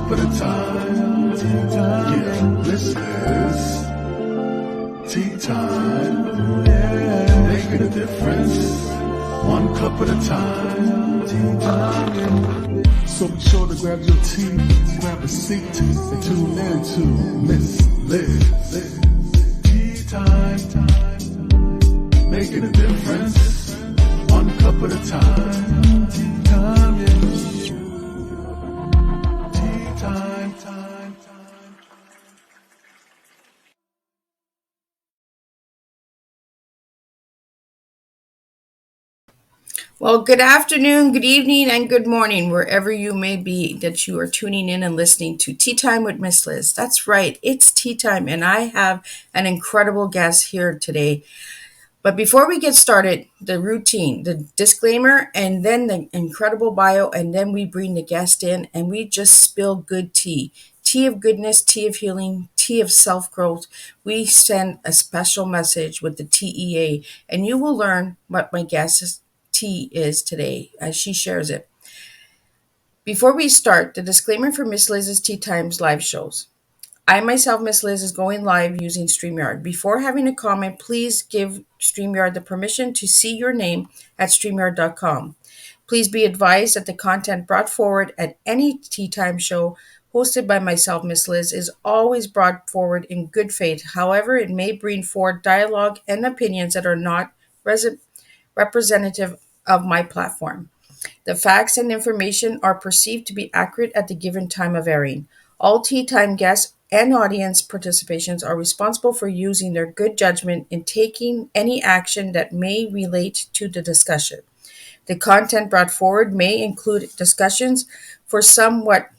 cup at a time. Yeah, this is tea time. Yeah, making a difference. One cup at a time. So be sure to grab your tea, grab a seat, and tune in to Miss Liz. Tea time, making a difference. One cup at a time. Tea time, yeah. Tea time, time. Well, good afternoon, good evening, and good morning, wherever you may be that you are tuning in and listening to Tea Time with Miss Liz. That's right, it's tea time, and I have an incredible guest here today. But before we get started, the routine, the disclaimer, and then the incredible bio, and then we bring the guest in and we just spill good tea. Tea of goodness, tea of healing, tea of self growth. We send a special message with the TEA, and you will learn what my guest's tea is today as she shares it. Before we start, the disclaimer for Miss Liz's Tea Times live shows. I myself, Miss Liz, is going live using StreamYard. Before having a comment, please give StreamYard the permission to see your name at StreamYard.com. Please be advised that the content brought forward at any Tea Time show hosted by myself, Miss Liz, is always brought forward in good faith. However, it may bring forward dialogue and opinions that are not representative of my platform. The facts and information are perceived to be accurate at the given time of airing. All Tea Time guests and audience participations are responsible for using their good judgment in taking any action that may relate to the discussion. The content brought forward may include discussions for some where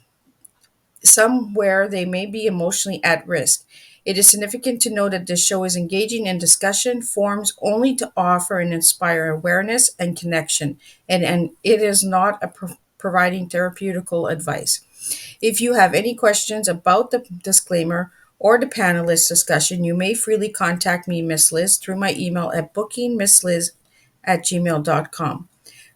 they may be emotionally at risk. It is significant to know that this show is engaging in discussion forms only to offer and inspire awareness and connection, and it is not providing therapeutical advice. If you have any questions about the disclaimer or the panelist discussion, you may freely contact me, Miss Liz, through my email at bookingmissliz@gmail.com.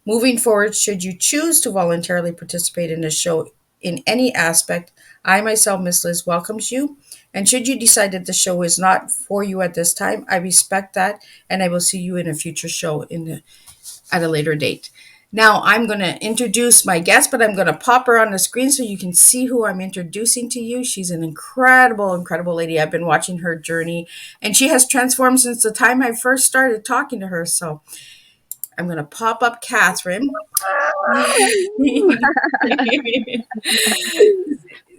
Moving forward, should you choose to voluntarily participate in the show in any aspect, I myself, Miss Liz, welcomes you. And should you decide that the show is not for you at this time, I respect that, and I will see you in a future show at a later date. Now I'm going to introduce my guest, but I'm going to pop her on the screen so you can see who I'm introducing to you. She's an incredible, incredible lady. I've been watching her journey, and she has transformed since the time I first started talking to her. So I'm going to pop up Kathryn.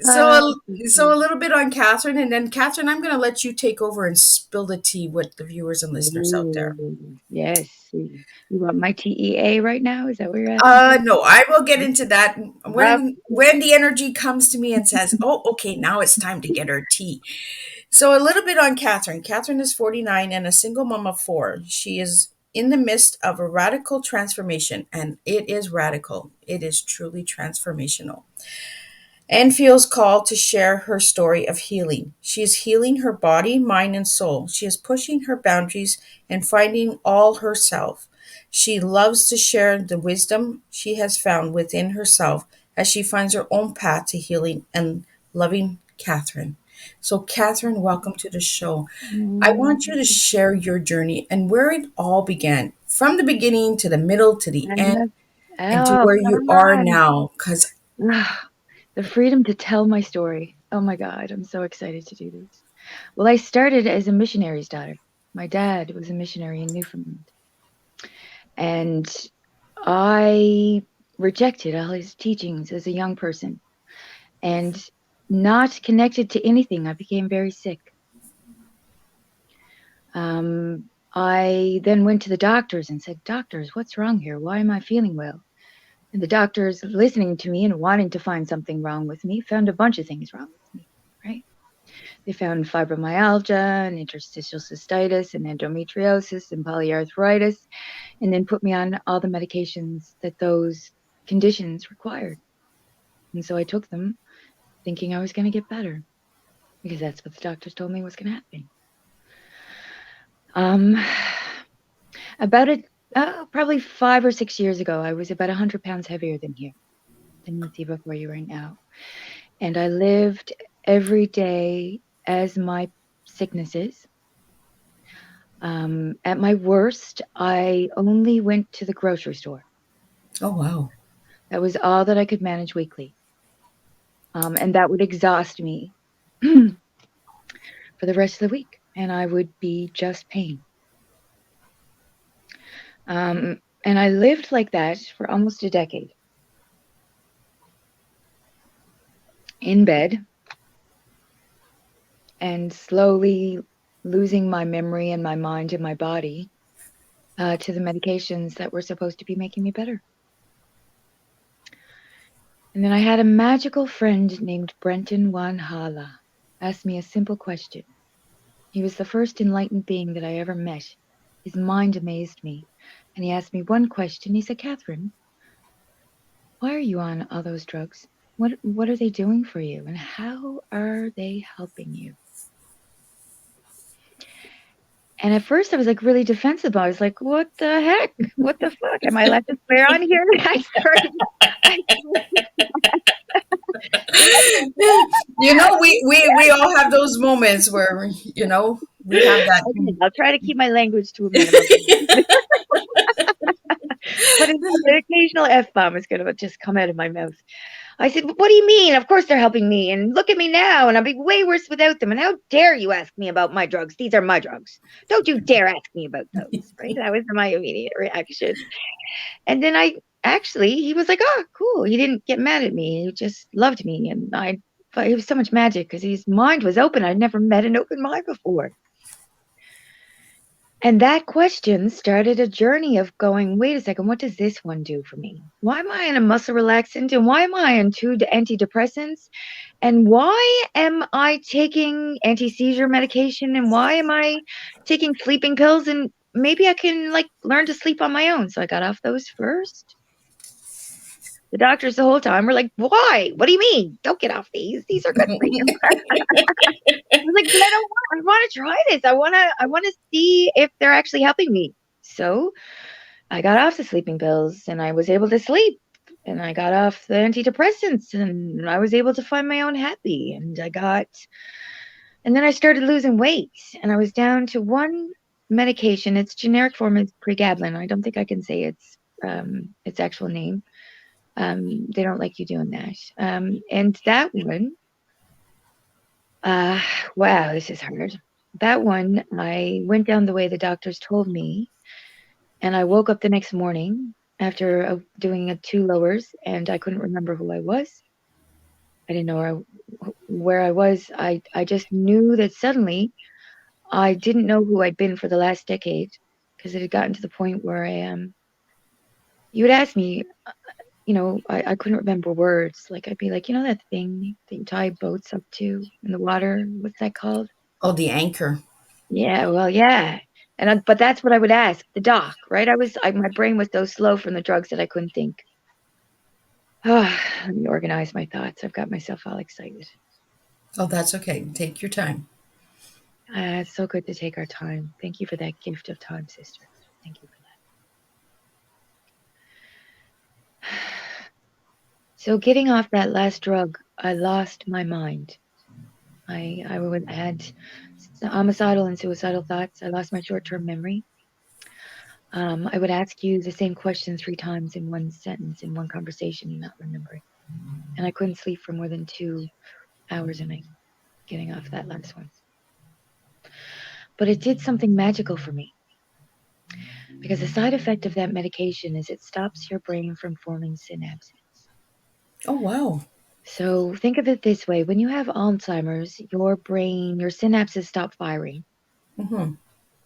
So a little bit on Kathryn, and then Kathryn, I'm going to let you take over and spill the tea with the viewers and listeners out there. Yes. You want my TEA right now? Is that what you're asking? No, I will get into that when the energy comes to me and says, "Oh, okay, now it's time to get her tea." So a little bit on Kathryn. Kathryn is 49 and a single mom of 4. She is in the midst of a radical transformation, and it is radical. It is truly transformational, and feels called to share her story of healing. She is healing her body, mind, and soul. She is pushing her boundaries and finding all herself. She loves to share the wisdom she has found within herself as she finds her own path to healing and loving Kathryn. So, Kathryn, welcome to the show. I want you to share your journey and where it all began, from the beginning to the middle to the end, and to Oh, where you come are on. now. Because The freedom to tell my story. Oh my God, I'm so excited to do this. Well, I started as a missionary's daughter. My dad was a missionary in Newfoundland. And I rejected all his teachings as a young person. And not connected to anything, I became very sick. I then went to the doctors and said, "Doctors, what's wrong here? Why am I feeling well?" And the doctors, listening to me and wanting to find something wrong with me, found a bunch of things wrong with me, right? They found fibromyalgia and interstitial cystitis and endometriosis and polyarthritis, and then put me on all the medications that those conditions required. And so I took them thinking I was going to get better, because that's what the doctors told me was going to happen. About it, probably 5 or 6 years ago, I was about 100 pounds heavier than you see before you right now. And I lived every day as my sicknesses. At my worst, I only went to the grocery store. Oh, wow. That was all that I could manage weekly. And that would exhaust me for the rest of the week. And I would be just pain. And I lived like that for almost a decade. In bed. And slowly losing my memory and my mind and my body to the medications that were supposed to be making me better. And then I had a magical friend named Brenton Wanhala ask me a simple question. He was the first enlightened being that I ever met. His mind amazed me. And he asked me one question. He said, Kathryn, why are you on all those drugs? What are they doing for you? And how are they helping you? And at first I was like really defensive. I was like, what the heck? What the fuck? Am I allowed to swear on here? I started. We all have those moments where, we have that. Okay, I'll try to keep my language to a minimum. But the occasional F-bomb is going to just come out of my mouth. I said, what do you mean? Of course they're helping me. And look at me now. And I'll be way worse without them. And how dare you ask me about my drugs? These are my drugs. Don't you dare ask me about those. Right? That was my immediate reaction. And then he was like, oh, cool. He didn't get mad at me. He just loved me. And but it was so much magic because his mind was open. I'd never met an open mind before. And that question started a journey of going, wait a second, what does this one do for me? Why am I on a muscle relaxant? And why am I on 2 antidepressants? And why am I taking anti-seizure medication? And why am I taking sleeping pills? And maybe I can learn to sleep on my own. So I got off those first. The doctors the whole time were like, why? What do you mean? Don't get off these. These are good for you. I was like, but I want to try this. I want to see if they're actually helping me. So I got off the sleeping pills and I was able to sleep. And I got off the antidepressants and I was able to find my own happy. And then I started losing weight and I was down to one medication. Its generic form is pregabalin. I don't think I can say its actual name. They don't like you doing that. And that one, wow, this is hard. That one, I went down the way the doctors told me, and I woke up the next morning after doing 2 lowers, and I couldn't remember who I was. I didn't know where I was. I just knew that suddenly I didn't know who I'd been for the last decade because it had gotten to the point where you would ask me, I couldn't remember words. I'd be like, that thing that you tie boats up to in the water? What's that called? Oh, the anchor. Yeah, well, yeah. But that's what I would ask the doc, right? My brain was so slow from the drugs that I couldn't think. Oh, let me organize my thoughts. I've got myself all excited. Oh, that's okay. Take your time. It's so good to take our time. Thank you for that gift of time, sister. Thank you for that. So getting off that last drug, I lost my mind. I had homicidal and suicidal thoughts. I lost my short-term memory. I would ask you the same question 3 times in one sentence, in one conversation, and not remembering. And I couldn't sleep for more than 2 hours a night, getting off that last one. But it did something magical for me. Because the side effect of that medication is it stops your brain from forming synapses. Oh, wow. So think of it this way. When you have Alzheimer's, your brain, your synapses stop firing. Mm-hmm.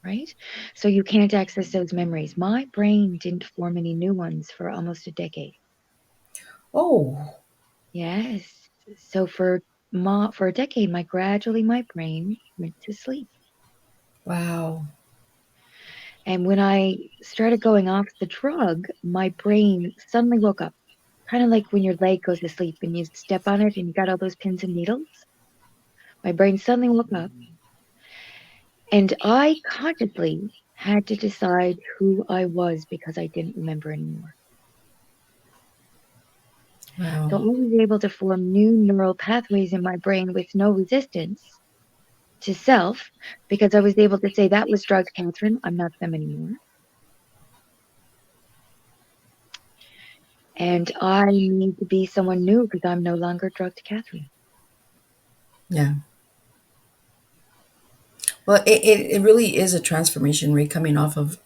Right? So you can't access those memories. My brain didn't form any new ones for almost a decade. Oh. Yes. So for a decade, my brain went to sleep. Wow. And when I started going off the drug, my brain suddenly woke up. Kind of like when your leg goes to sleep and you step on it and you got all those pins and needles. My brain suddenly woke up. And I consciously had to decide who I was because I didn't remember anymore. Wow. So I was able to form new neural pathways in my brain with no resistance to self because I was able to say, that was drugged Kathryn. I'm not them anymore. And I need to be someone new because I'm no longer drugged Kathryn. Yeah. Well, it really is a transformation, right? Coming off of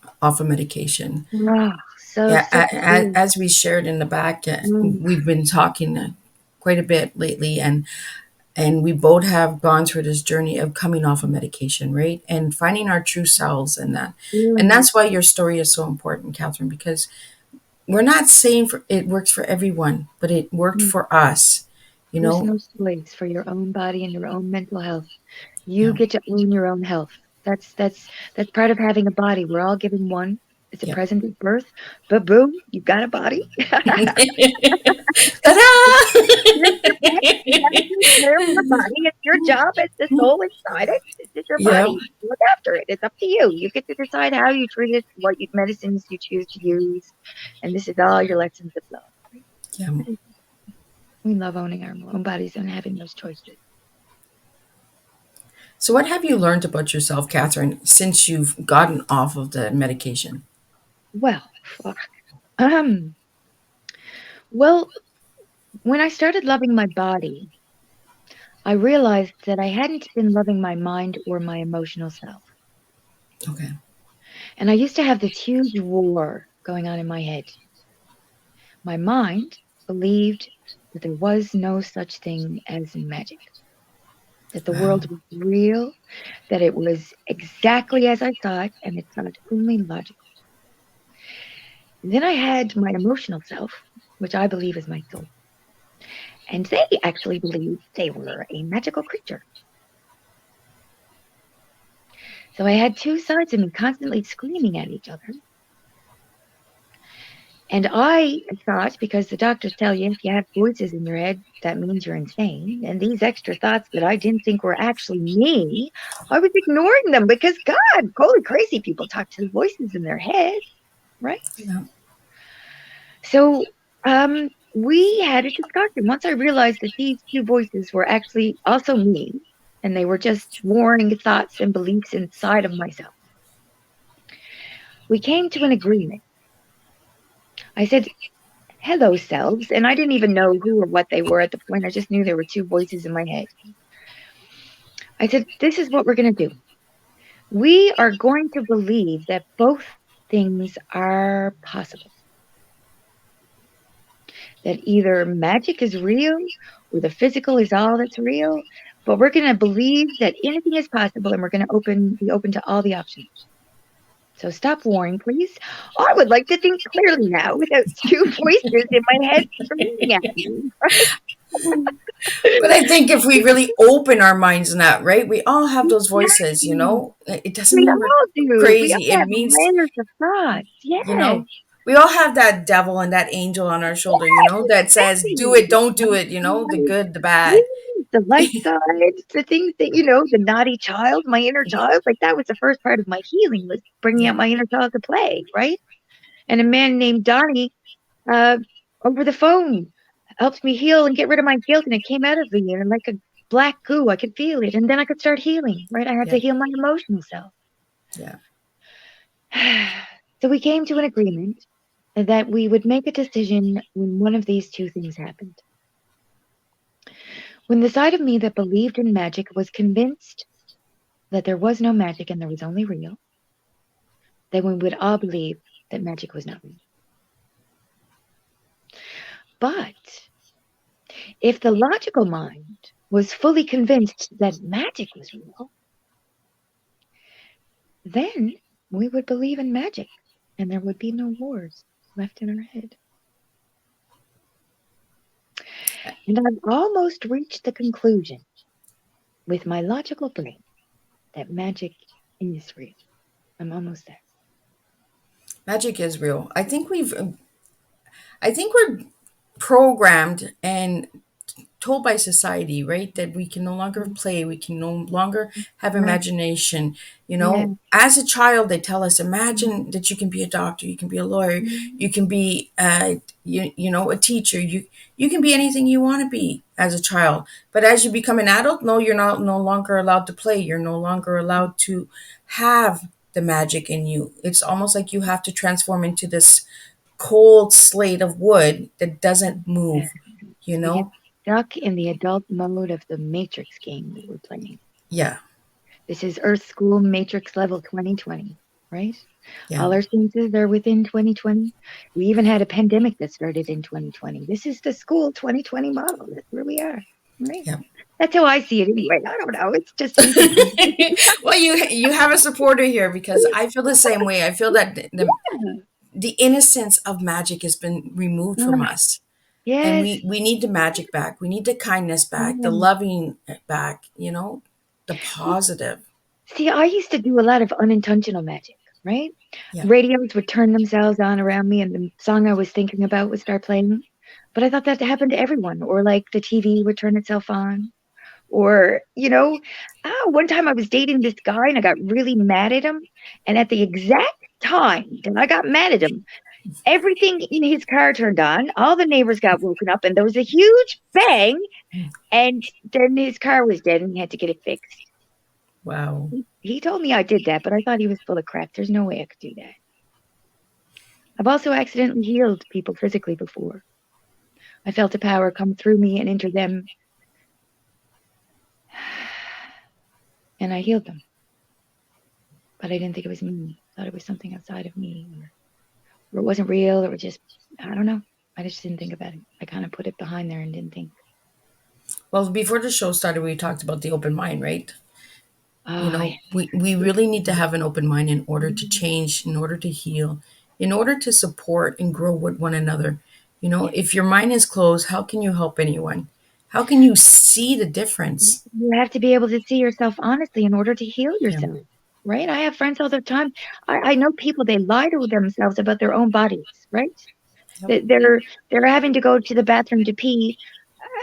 medication. Oh, Yeah, so true. as we shared in the back, Mm, we've been talking quite a bit lately, and we both have gone through this journey of coming off of medication, right? And finding our true selves in that. And feeling that's why your story is so important, Kathryn, because we're not saying it works for everyone, but it worked mm, for us, you know? personal choice for your own body and your own mental health. You Yeah. get to own your own health. That's part of having a body. We're all given one. It's a Yeah. present at birth, but boom, you got a body. Here's the thing, you gotta take care of your body. It's your job. It's the soul inside it. This is your Yeah. body. Look after it. It's up to you. You get to decide how you treat it, medicines you choose to use, and this is all your lessons of love. Yeah. We love owning our own bodies and having those choices. So, what have you learned about yourself, Kathryn, since you've gotten off of the medication? Well, fuck. Um, well, when I started loving my body, I realized that I hadn't been loving my mind or my emotional self. Okay. And I used to have this huge war going on in my head. My mind believed that there was no such thing as magic, that the Wow. world was real, that it was exactly as I thought, and it's not only logical. And then I had my emotional self, which I believe is my soul. And they actually believed they were a magical creature. So I had two sides of me constantly screaming at each other. And I thought, because the doctors tell you if you have voices in your head, that means you're insane. And these extra thoughts that I didn't think were actually me, I was ignoring them because, God, holy crazy people talk to the voices in their head, right? Yeah. So we had a discussion. Once I realized that these two voices were actually also me, and they were just warring thoughts and beliefs inside of myself, we came to an agreement. I said, hello, selves. And I didn't even know who or what they were at the point. I just knew there were two voices in my head. I said, this is what we're going to do. We are going to believe that both things are possible, that either magic is real or the physical is all that's real. But we're going to believe that anything is possible and we're going to be open to all the options. So stop warring, please. I would like to think clearly now without two voices in my head screaming at me. But I think if we really open our minds in that, right? We all have those voices, you Exactly. know? It doesn't We mean we're all do. We crazy. all It have means, layers of thoughts. you Yes. know, we all have that devil and that angel on our shoulder, Yes, that says, do exactly. it, don't do Light it, the side. good, the bad. Yes, the light side, the things that, the naughty child, my inner child, like that was the first part of my healing was bringing Yeah. out my inner child to play, right? And a man named Donnie, uh, over the phone helped me heal and get rid of my guilt. And it came out of me and like a black goo, I could feel it. And then I could start healing, right? I had to Yeah. heal my emotional self. Yeah. So we came to an agreement that we would make a decision when one of these two things happened. When the side of me that believed in magic was convinced that there was no magic and there was only real, then we would all believe that magic was not real. But if the logical mind was fully convinced that magic was real, then we would believe in magic and there would be no wars left in our head. And I've almost reached the conclusion with my logical brain that magic is real. I'm almost there. Magic is real. I think we're programmed and told by society, right, that we can no longer play, we can no longer have imagination. You Yeah. know, as a child, they tell us, imagine that you can be a doctor, you can be a lawyer, you can be, you know, a teacher. You can be anything you want to be as a child. But as you become an adult, no, you're not no longer allowed to play. You're no longer allowed to have the magic in you. It's almost like you have to transform into this cold slate of wood that doesn't Yeah. move, you We get know? stuck in the adult mode of the Matrix game that we're playing. Yeah, This is Earth School Matrix Level 2020, right? yeah, All our senses are within 2020. We even had a pandemic that started in 2020. This is the school 2020 model. That's where we are, right? yeah. That's how I see it anyway. I don't know. It's just easy. Well, you have a supporter here because I feel the same way. I feel that the innocence of magic has been removed from us. And Yes. we need the magic back. We need the kindness back, the Mm. loving back, you know, the positive. See, I used to do a lot of unintentional magic, right? Yeah. Radios would turn themselves on around me, and the song I was thinking about would start playing. But I thought that happened to everyone, or like the TV would turn itself on, or one time I was dating this guy and I got really mad at him, and at the exact time that I got mad at him, everything in his car turned on, all the neighbors got woken up, and there was a huge bang, and then his car was dead, and he had to get it fixed. Wow. He told me I did that, but I thought he was full of crap. There's no way I could do that. I've also accidentally healed people physically before. I felt a power come through me and enter them, and I healed them. But I didn't think it was me. I thought it was something outside of me, or it wasn't real, or just, I don't know. I just didn't think about it. I kind of put it behind there and didn't think. Well, before the show started, we talked about the open mind, right? You Oh, know, we really need to have an open mind in order to change, in order to heal, in order to support and grow with one another. You know, if your mind is closed, how can you help anyone? How can you see the difference? you have to be able to see yourself honestly in order to heal Yeah. yourself, right? I have friends all the time. I know people, they lie to themselves about their own bodies, right? Yep. They're having to go to the bathroom to pee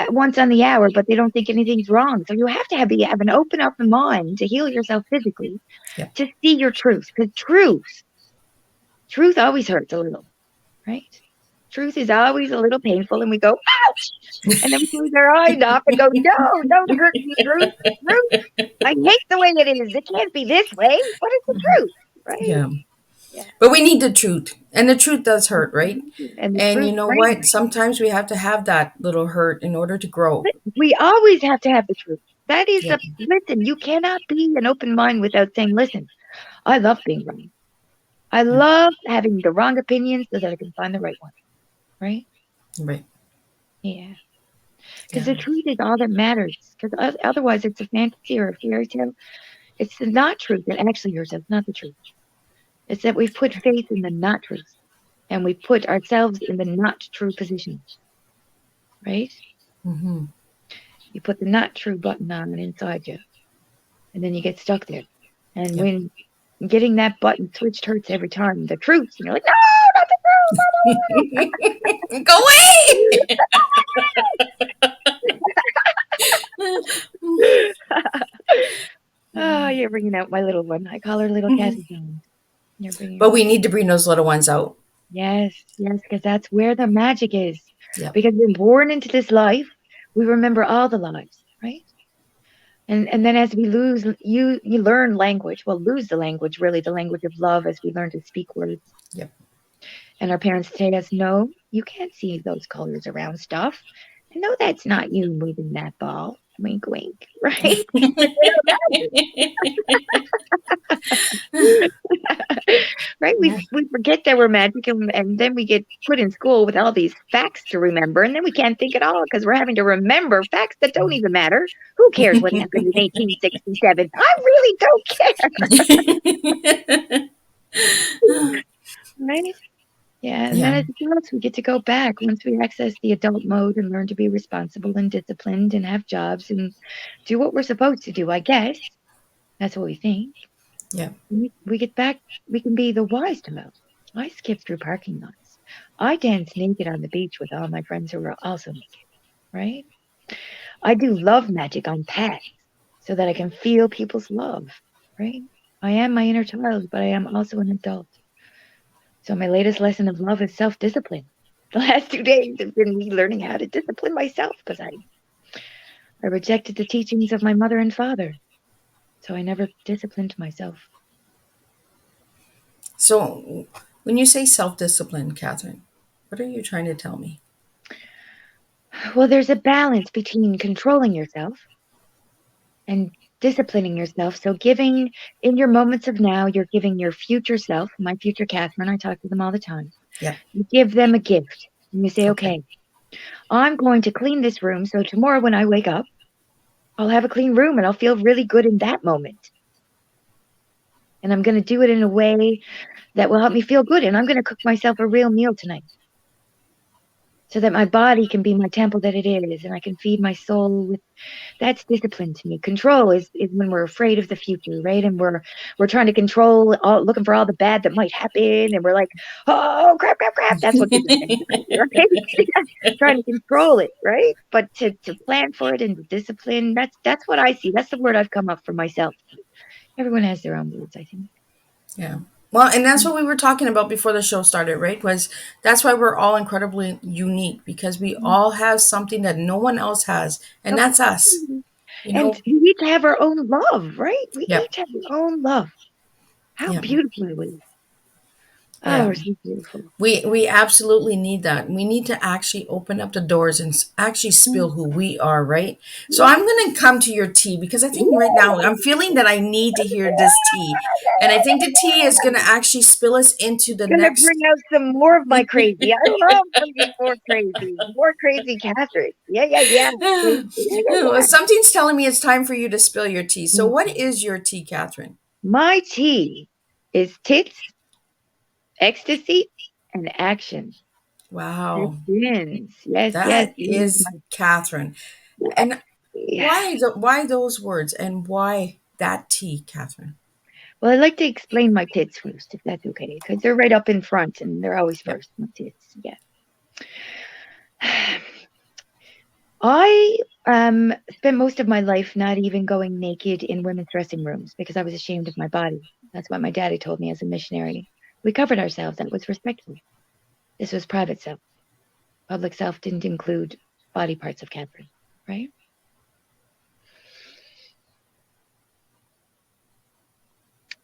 once on the hour, but they don't think anything's wrong. So you have to have an open up mind to heal yourself physically, Yep. to see your truth, because truth always hurts a little, right? Truth is always a little painful, and we go, ouch! And then we close our eyes off and go, no, don't hurt me, truth. Truth, I hate the way it is. It can't be this way. What is the truth, right? Yeah. Yeah. But we need the truth. And the truth does hurt, right? And the And truth you know brings. what? Sometimes we have to have that little hurt in order to grow. We always have to have the truth. That is Yep. listen, you cannot be an open mind without saying, listen, I love being wrong. I love having the wrong opinion so that I can find the right one. Right? Right. Yeah. Because the truth is all that matters. Because otherwise, it's a fantasy or a fairy tale. It's the not truth that actually hurts us, not the truth. It's that we've put faith in the not truth, and we put ourselves in the not true position. Right? Mm-hmm. You put the not true button on inside you, and then you get stuck there. And Yep. when getting that button switched hurts every time, the truth, and you're like, no, not the truth. Go away. Oh, you're bringing out my little one. I call her little Kathryn Jones. You're bringing. But we need to bring those little ones out. Yes, because that's where the magic is. Yep. Because we're born into this life, we remember all the lives, right? And then as we lose, you learn language. Well, lose the language, really, the language of love, as we learn to speak words. Yep. And our parents tell us, no, you can't see those colors around stuff. And no, that's not you moving that ball. Wink, wink, right? Right? We forget that we're magic, and then we get put in school with all these facts to remember, and then we can't think at all because we're having to remember facts that don't even matter. Who cares what happened in 1867? I really don't care. Right? Yeah, and then as adults, we get to go back once we access the adult mode and learn to be responsible and disciplined and have jobs and do what we're supposed to do, I guess. That's what we think. Yeah. We get back, we can be the wise to most. I skip through parking lots. I dance naked on the beach with all my friends who are also naked, right? I do love magic on paths so that I can feel people's love, right? I am my inner child, but I am also an adult. So my latest lesson of love is self-discipline. The last 2 days have been me learning how to discipline myself because I rejected the teachings of my mother and father. So I never disciplined myself. So, when you say self discipline, Kathryn, what are you trying to tell me? Well, there's a balance between controlling yourself and disciplining yourself. So giving in your moments of now, you're giving your future self, my future Kathryn, I talk to them all the time. Yeah. You give them a gift and you say, Okay. okay, I'm going to clean this room. So tomorrow when I wake up, I'll have a clean room and I'll feel really good in that moment. And I'm going to do it in a way that will help me feel good. And I'm going to cook myself a real meal tonight so that my body can be my temple that it is. And I can feed my soul with, that's discipline to me. Control is when we're afraid of the future, right? And we're trying to control, looking for all the bad that might happen. And we're like, oh, crap, crap, crap. That's what gives us anxiety, right? Trying to control it, right? But to plan for it and to discipline, that's what I see. That's the word I've come up for myself. Everyone has their own words, I think. Yeah. Well, and that's what we were talking about before the show started, right? Was that's why we're all incredibly unique because we all have something that no one else has, and that's us. Absolutely. You And know? we each have our own love, right? We Yeah. each have our own love. How Yeah. beautiful it is. Oh, Yeah. we're so beautiful. We absolutely need that. We need to actually open up the doors and actually spill who we are, right? So I'm going to come to your tea because I think right now I'm feeling that I need to hear this tea. And I think the tea is going to actually spill us into the Gonna bring next. out some more of my crazy. I love bringing more crazy Kathryn. Yeah, yeah, yeah. Crazy. Yeah, yeah, Something's telling me it's time for you to spill your tea. So yeah. what is your tea, Kathryn? My tea is tits, ecstasy, and action. Wow. Kathryns. Yes, yes. That It is is Kathryn. my And yeah. why those words and why that tea, Kathryn? Well, I'd like to explain my tits first, if that's okay, because they're right up in front and they're always Yep. first. My tits, yeah. I spent most of my life not even going naked in women's dressing rooms because I was ashamed of my body. That's what my daddy told me as a missionary. We covered ourselves. That was respectful. This was private self. Public self didn't include body parts of Kathryn, right?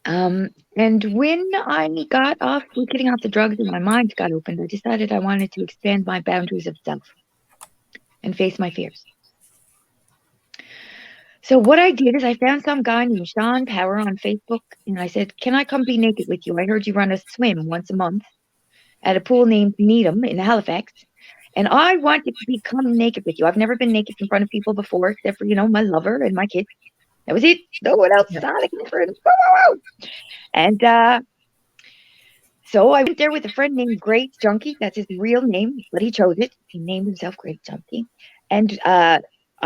And when I got off, getting off the drugs and my mind got opened, I decided I wanted to expand my boundaries of self and face my fears. So what I did is I found some guy named Sean Power on Facebook, and I said, "Can I come be naked with you? I heard you run a swim once a month at a pool named Needham in Halifax, and I want to become naked with you. I've never been naked in front of people before, except for my lover and my kids. That was it. No one else Yep. saw the difference. Woo, woo, woo." And so I went there with a friend named Great Junkie. That's his real name, but he chose it. He named himself Great Junkie, and I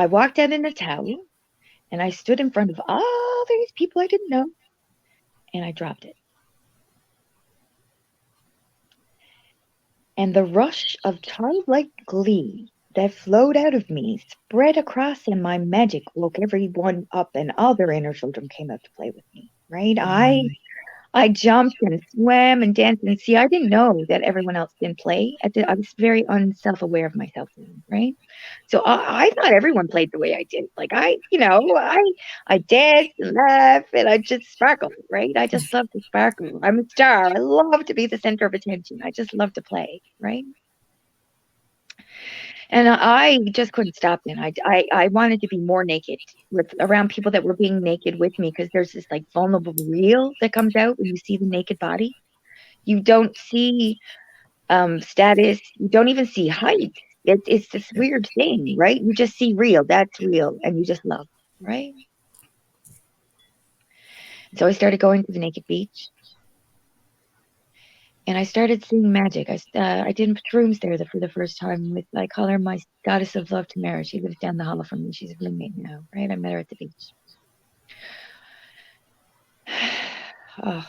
walked out in a towel. And I stood in front of all these people I didn't know, and I dropped it. And the rush of childlike glee that flowed out of me spread across, and my magic woke everyone up, and all their inner children came out to play with me, right? I jumped and swam and danced, and see, I didn't know that everyone else didn't play. I was very unself-aware of myself, right? So I thought everyone played the way I did. Like I danced and laughed and I just sparkled, right? I just love to sparkle. I'm a star. I love to be the center of attention. I just love to play, right? And I just couldn't stop then. I wanted to be more naked around people that were being naked with me because there's this like vulnerable real that comes out when you see the naked body. You don't see status. You don't even see height. It's this Yep. weird thing, right? You just see real. That's real, and you just love, right? So I started going to the naked beach, and I started seeing magic. I did shrooms there for the first time with, I call her my goddess of love, Tamara. She lives down the hall from me. She's a roommate now, right? I met her at the beach. Oh.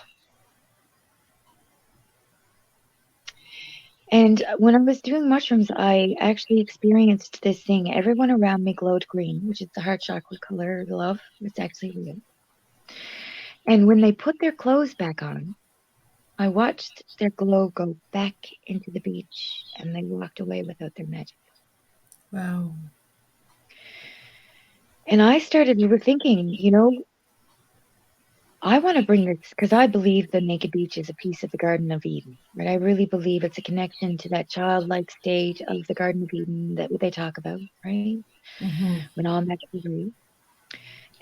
And when I was doing mushrooms, I actually experienced this thing. Everyone around me glowed green, which is the heart chakra color of love. It's actually real. And when they put their clothes back on, I watched their glow go back into the beach, and they walked away without their magic. Wow. And I started thinking, I want to bring this because I believe the naked beach is a piece of the Garden of Eden, right? I really believe it's a connection to that childlike state of the Garden of Eden that they talk about, right? Mm-hmm. When all magic is real.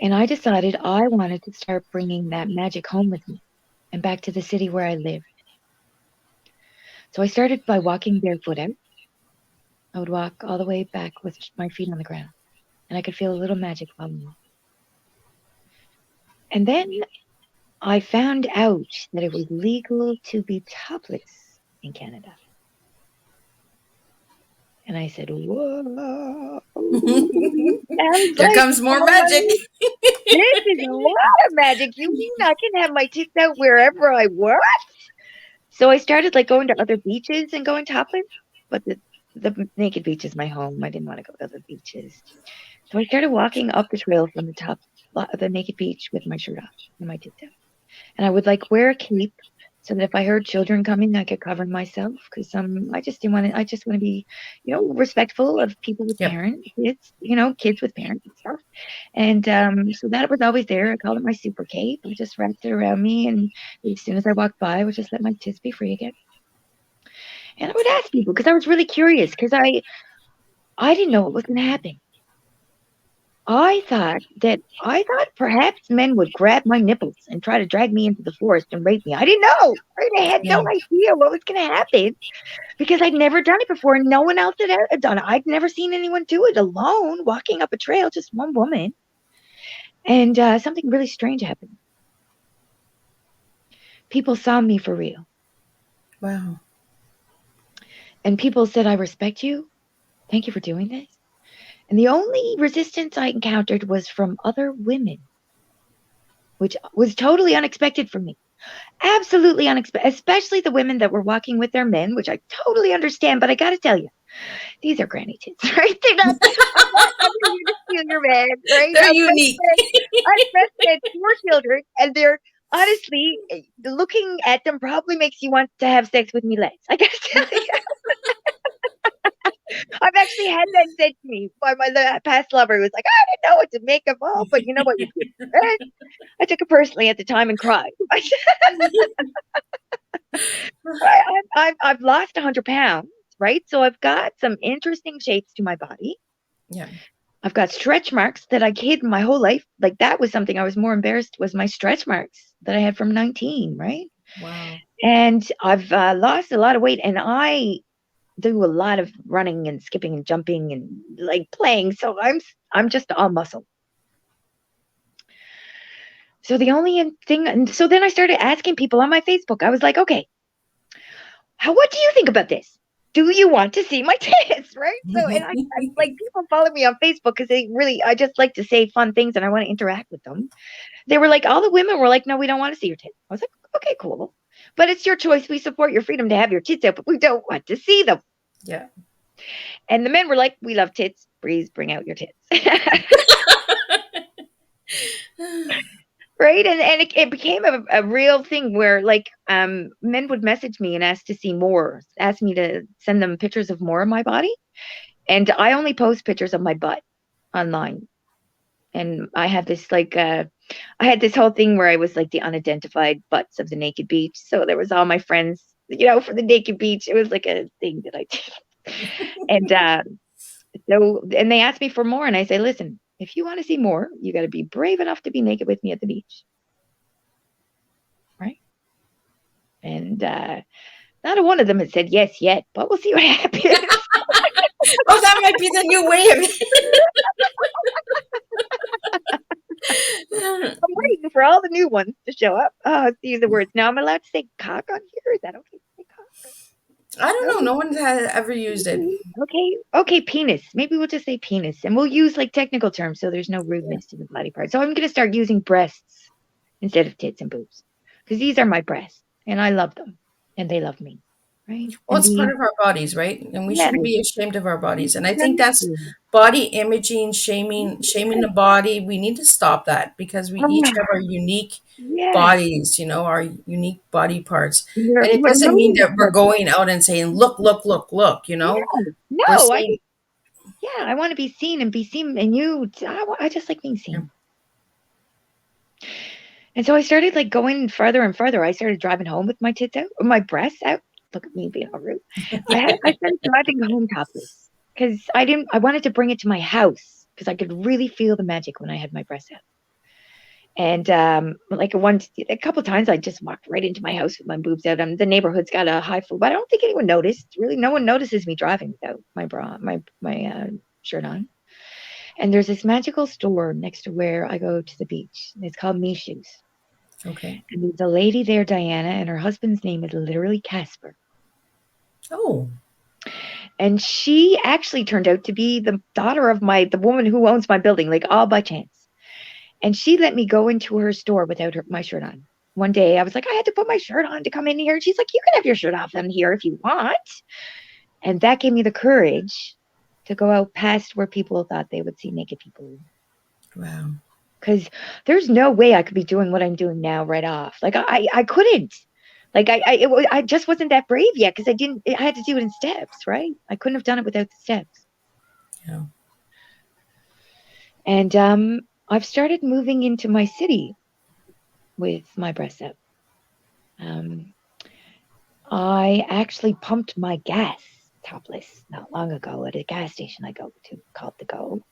And I decided I wanted to start bringing that magic home with me and back to the city where I live. So I started by walking barefoot out. I would walk all the way back with my feet on the ground, and I could feel a little magic following me. And then I found out that it was legal to be topless in Canada. And I said, whoa. Here comes more magic. This is a lot of magic. You mean I can have my tits out wherever I want? So I started going to other beaches and going topless, but the naked beach is my home. I didn't want to go to other beaches. So I started walking up the trail from the top of the naked beach with my shirt off and my tits out. And I would wear a cape so that if I heard children coming, I could cover myself because I just didn't want to. I just want to be, respectful of people with parents, kids with parents and stuff. And so that was always there. I called it my super cape. I just wrapped it around me, and as soon as I walked by, I would just let my tits be free again. And I would ask people because I was really curious because I didn't know what was going to happen. I thought perhaps men would grab my nipples and try to drag me into the forest and rape me. I didn't know. Right? I had no idea what was going to happen because I'd never done it before and no one else had done it. I'd never seen anyone do it alone, walking up a trail, just one woman. And something really strange happened. People saw me for real. Wow. And people said, I respect you. Thank you for doing this. And the only resistance I encountered was from other women, which was totally unexpected for me. Absolutely unexpected, especially the women that were walking with their men, which I totally understand. But I got to tell you, these are granny tits, right? They're not. I'm not here to steal your man, right? They're unique. I've breastfed 4 children, and they're honestly looking at them probably makes you want to have sex with me less. I got to tell you. I've actually had that said to me by my past lover who was like, I didn't know what to make of all, but you know what you do. Right? I took it personally at the time and cried. I've lost 100 pounds, right? So I've got some interesting shapes to my body. Yeah. I've got stretch marks that I hid my whole life. That was something I was more embarrassed was my stretch marks that I had from 19, right? Wow. And I've lost a lot of weight, and I do a lot of running and skipping and jumping and playing. So I'm just all muscle. So the only thing, and so then I started asking people on my Facebook. I was like, okay, what do you think about this? Do you want to see my tits? Right? So, and I people follow me on Facebook because I just like to say fun things and I want to interact with them. They were all the women were like, no, we don't want to see your tits. I was like, okay, cool. But it's your choice. We support your freedom to have your tits out, but we don't want to see them. Yeah. And the men were like, we love tits. Breeze, bring out your tits. Right? And it became a real thing where men would message me and ask to see more, ask me to send them pictures of more of my body. And I only post pictures of my butt online. And I have this I had this whole thing where I was the unidentified butts of the naked beach. So there was all my friends, for the naked beach. It was a thing that I did. And they asked me for more. And I say, listen, if you want to see more, you got to be brave enough to be naked with me at the beach. Right? And not a one of them had said yes yet, but we'll see what happens. Oh, that might be the new way of it. I'm waiting for all the new ones to show up. Oh, see the words. Now I'm allowed to say cock on here? Is that okay to say cock? I don't know. No one has ever used it. Okay, penis. Maybe we'll just say penis. And we'll use technical terms so there's no rudeness to the body part. So I'm going to start using breasts instead of tits and boobs. Because these are my breasts. And I love them. And they love me. right? Well, And it's part be, of our bodies, right? And we yeah, shouldn't be ashamed of our bodies. And I think that's exactly. body imaging, shaming the body. We need to stop that because we each have our unique Yes. bodies, our unique body parts. You're, And it but doesn't mean no, that we're going out and saying, look, look, look, look. no, We're no, saying, yeah, I want to be seen and be seen. And I just like being yeah, seen. And so I started like going further and further. I started driving home with my tits out, or my breasts out. Look at me being all rude. I started driving home topless because I wanted to bring it to my house because I could really feel the magic when I had my breasts out. And like a couple times, I just walked right into my house with my boobs out. The neighborhood's got a high floor, but I don't think anyone noticed. Really, no one notices me driving without my bra, my shirt on. And there's this magical store next to where I go to the beach. It's called Me Shoes. okay. And there's a lady there, Diana, and her husband's name is literally Casper. Oh, And she actually turned out to be the daughter of the woman who owns my building, like all by chance. And she let me go into her store without my shirt on. One day I was like, I had to put my shirt on to come in here. And she's like, you can have your shirt off in here if you want. And that gave me the courage to go out past where people thought they would see naked people. wow. Because there's no way I could be doing what I'm doing now right off. Like I couldn't. Like I just wasn't that brave yet because I had to do it in steps, right? I couldn't have done it without the steps. Yeah. And I've started moving into my city with my breasts out. I actually pumped my gas topless not long ago at a gas station I go to called The Go.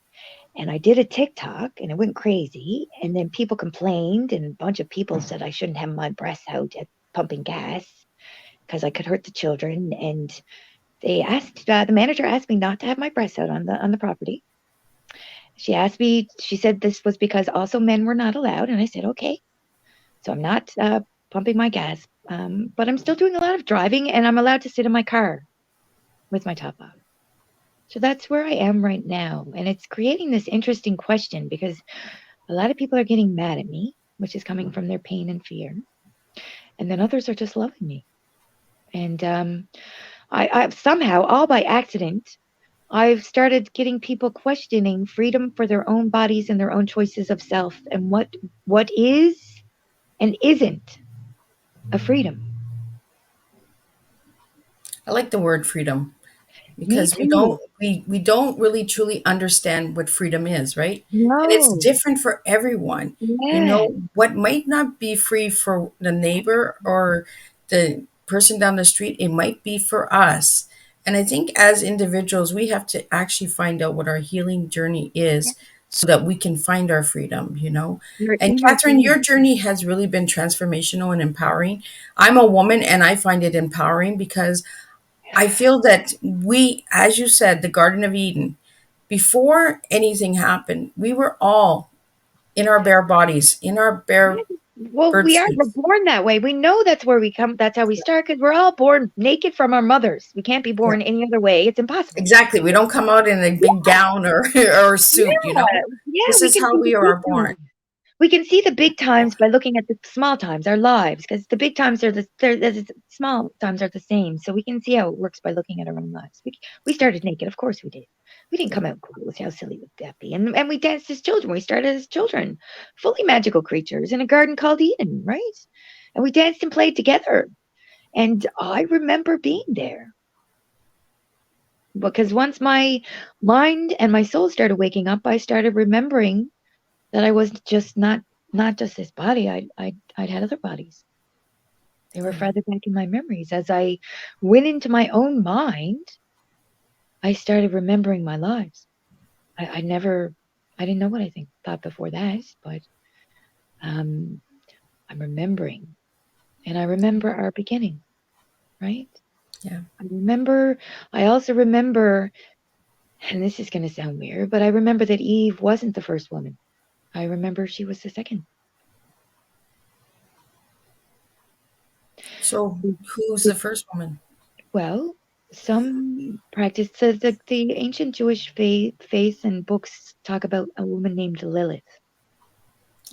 And I did a TikTok and it went crazy. And then people complained, and a bunch of people said I shouldn't have my breasts out at pumping gas because I could hurt the children. And they asked the manager asked me not to have my breasts out on the property. She asked me. She said this was because also men were not allowed, and I said okay. So I'm not pumping my gas, but I'm still doing a lot of driving, and I'm allowed to sit in my car with my top off. So that's where I am right now. And it's creating this interesting question because a lot of people are getting mad at me, which is coming from their pain and fear. And then others are just loving me. And I somehow, all by accident, I've started getting people questioning freedom for their own bodies and their own choices of self and what is and isn't a freedom. I like the word freedom Me because we too. don't we don't really truly understand what freedom is, right? And it's No. different for everyone. Yeah. What might not be free for the neighbor or the person down the street, it might be for us. And I think as individuals, we have to actually find out what our healing journey is so that we can find our freedom. Your And inner Kathryn, being. your journey has really been transformational and empowering. I'm a woman and I find it empowering because I feel that we, as you said, the Garden of Eden, before anything happened, we were all in our bare bodies, in our bare Well, bird we're suits. born that way. We know that's where we come. That's how we start because we're all born naked from our mothers. We can't be Yeah, born any other way. It's impossible. exactly. We don't come out in a big gown or or a suit, you Yeah, know. yeah, This we is can how see the we big are born. times. We can see the big times by looking at the small times, our lives, because the big times are the small times are the same. So we can see how it works by looking at our own lives. We started naked, of course we did. We didn't come out clothes. How silly would that be? And we danced as children. We started as children, fully magical creatures in a garden called Eden, right? And we danced and played together. And I remember being there because once my mind and my soul started waking up, I started remembering that I was just not just this body. I'd had other bodies. They were Yeah. farther back in my memories. As I went into my own mind, I started remembering my lives. I didn't know what I thought before that, but um, I'm remembering, and I remember our beginning, right? Yeah. I also remember, and this is going to sound weird, but I remember that Eve wasn't the first woman. I remember she was the second. So who's the first woman? Well, some practice the ancient Jewish faith and books talk about a woman named Lilith.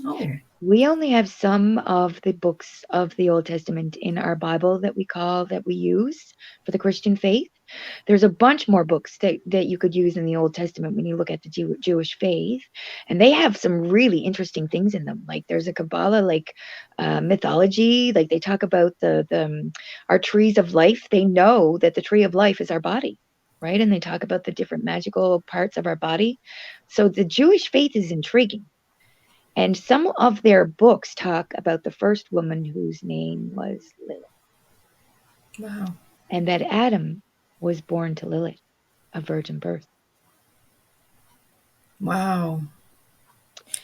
Oh, We only have some of the books of the Old Testament in our Bible that we use for the Christian faith. There's a bunch more books that you could use in the Old Testament when you look at the Jewish faith, and they have some really interesting things in them. Like there's a Kabbalah, like mythology. Like they talk about our trees of life. They know that the tree of life is our body, right? And they talk about the different magical parts of our body. So the Jewish faith is intriguing. And some of their books talk about the first woman whose name was Lilith, wow. and that Adam was born to Lilith, a virgin birth. Wow.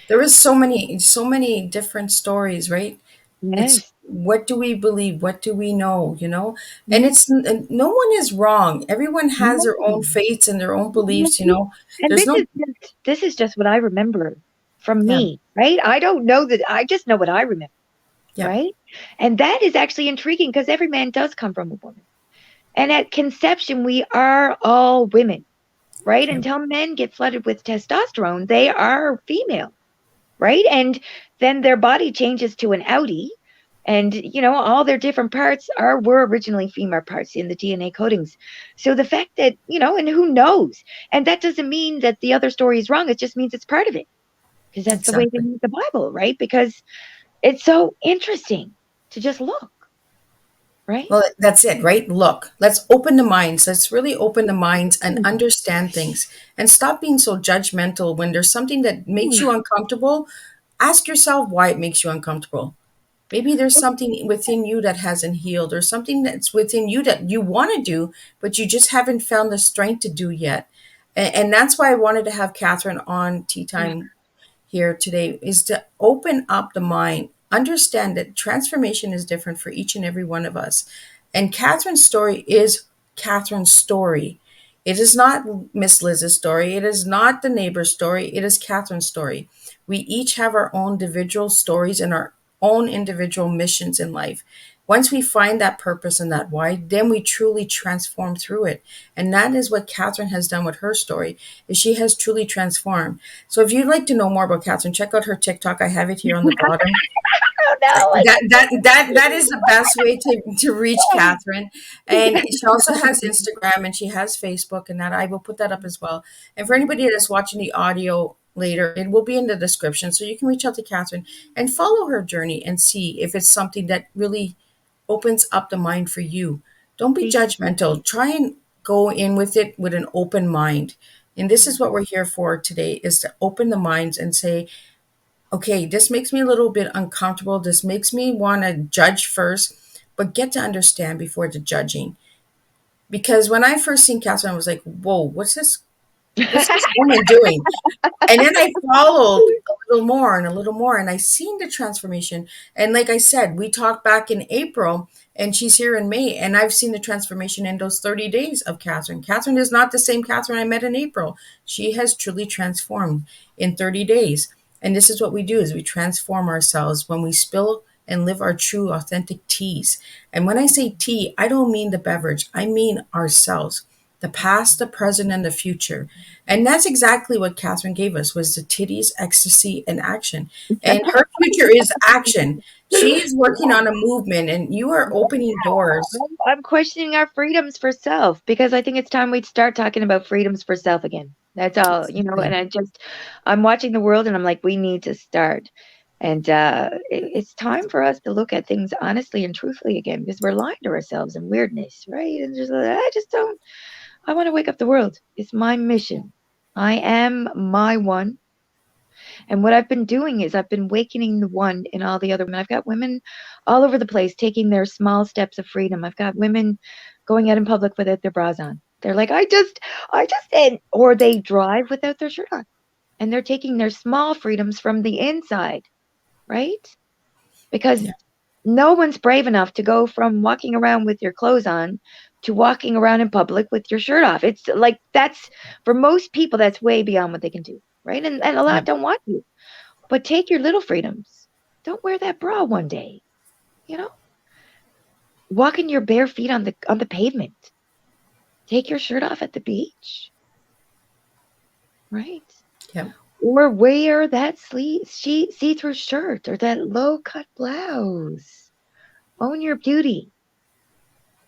There is so many different stories, right? It's Yes. what do we believe? What do we know? And Yeah. and no one is wrong. Everyone has their own No. faiths and their own No. beliefs. And There's no, this is just what I remember from yeah, me, right? I don't know that. I just know what I remember, yeah, right? And that is actually intriguing because every man does come from a woman. And at conception, we are all women, right? yeah, Until men get flooded with testosterone, they are female, right? And then their body changes to an outie. And all their different parts were originally female parts in the DNA codings. So the fact that, and who knows? And that doesn't mean that the other story is wrong. It just means it's part of it. Because that's the way they exactly. use the Bible, right? Because it's so interesting to just look, right? Well, that's it, right? Look, let's open the minds. Let's really open the minds and understand things and stop being so judgmental when there's something that makes you uncomfortable. Ask yourself why it makes you uncomfortable. Maybe there's something within you that hasn't healed, or something that's within you that you want to do, but you just haven't found the strength to do yet. And that's why I wanted to have Kathryn on Tea Yeah. Time here today, is to open up the mind, understand that transformation is different for each and every one of us. And Kathryn's story is Kathryn's story. It is not Miss Liz's story. It is not the neighbor's story. It is Kathryn's story. We each have our own individual stories and our own individual missions in life. Once we find that purpose and that why, then we truly transform through it. And that is what Kathryn has done with her story, is she has truly transformed. So if you'd like to know more about Kathryn, check out her TikTok. I have it here on the bottom. Oh no, I That is the best way to reach Kathryn. And she also has Instagram and she has Facebook, and that I will put that up as well. And for anybody that's watching the audio later, it will be in the description. So you can reach out to Kathryn and follow her journey and see if it's something that really opens up the mind for you. Don't be see. judgmental. Try and go in with it with an open mind. And this is what we're here for today, is to open the minds and say, okay, this makes me a little bit uncomfortable. This makes me want to judge first, but get to understand before the judging. Because when I first seen Kathryn, I was like, whoa, what's this woman doing? And then I followed a little more and a little more, and I seen the transformation. And like I said, we talked back in April, and she's here in May, and I've seen the transformation in those 30 days of Kathryn. Kathryn is not the same Kathryn I met in April. She has truly transformed in 30 days. And this is what we do, is we transform ourselves when we spill and live our true authentic teas. And when I say tea, I don't mean the beverage. I mean ourselves, the past, the present, and the future. And that's exactly what Kathryn gave us, was the titties, ecstasy, and action. And her future is action. She's working on a movement, and you are opening doors. I'm questioning our freedoms for self because I think it's time we start talking about freedoms for self again. That's all, Exactly. and I'm watching the world and I'm like, we need to start. And it's time for us to look at things honestly and truthfully again because we're lying to ourselves and weirdness, right? And I want to wake up the world. It's my mission. I am my one. And what I've been doing is I've been wakening the one in all the other women. I've got women all over the place taking their small steps of freedom. I've got women going out in public without their bras on. They're like, or they drive without their shirt on. And they're taking their small freedoms from the inside, right? Because Yeah. no one's brave enough to go from walking around with your clothes on to walking around in public with your shirt off. It's like for most people, that's way beyond what they can do, right? And a Yeah. lot don't want to. But take your little freedoms. Don't wear that bra one day. You know, walk in your bare feet on the pavement. Take your shirt off at the beach. Right? Yeah. Or wear that see-through shirt or that low-cut blouse. Own your beauty,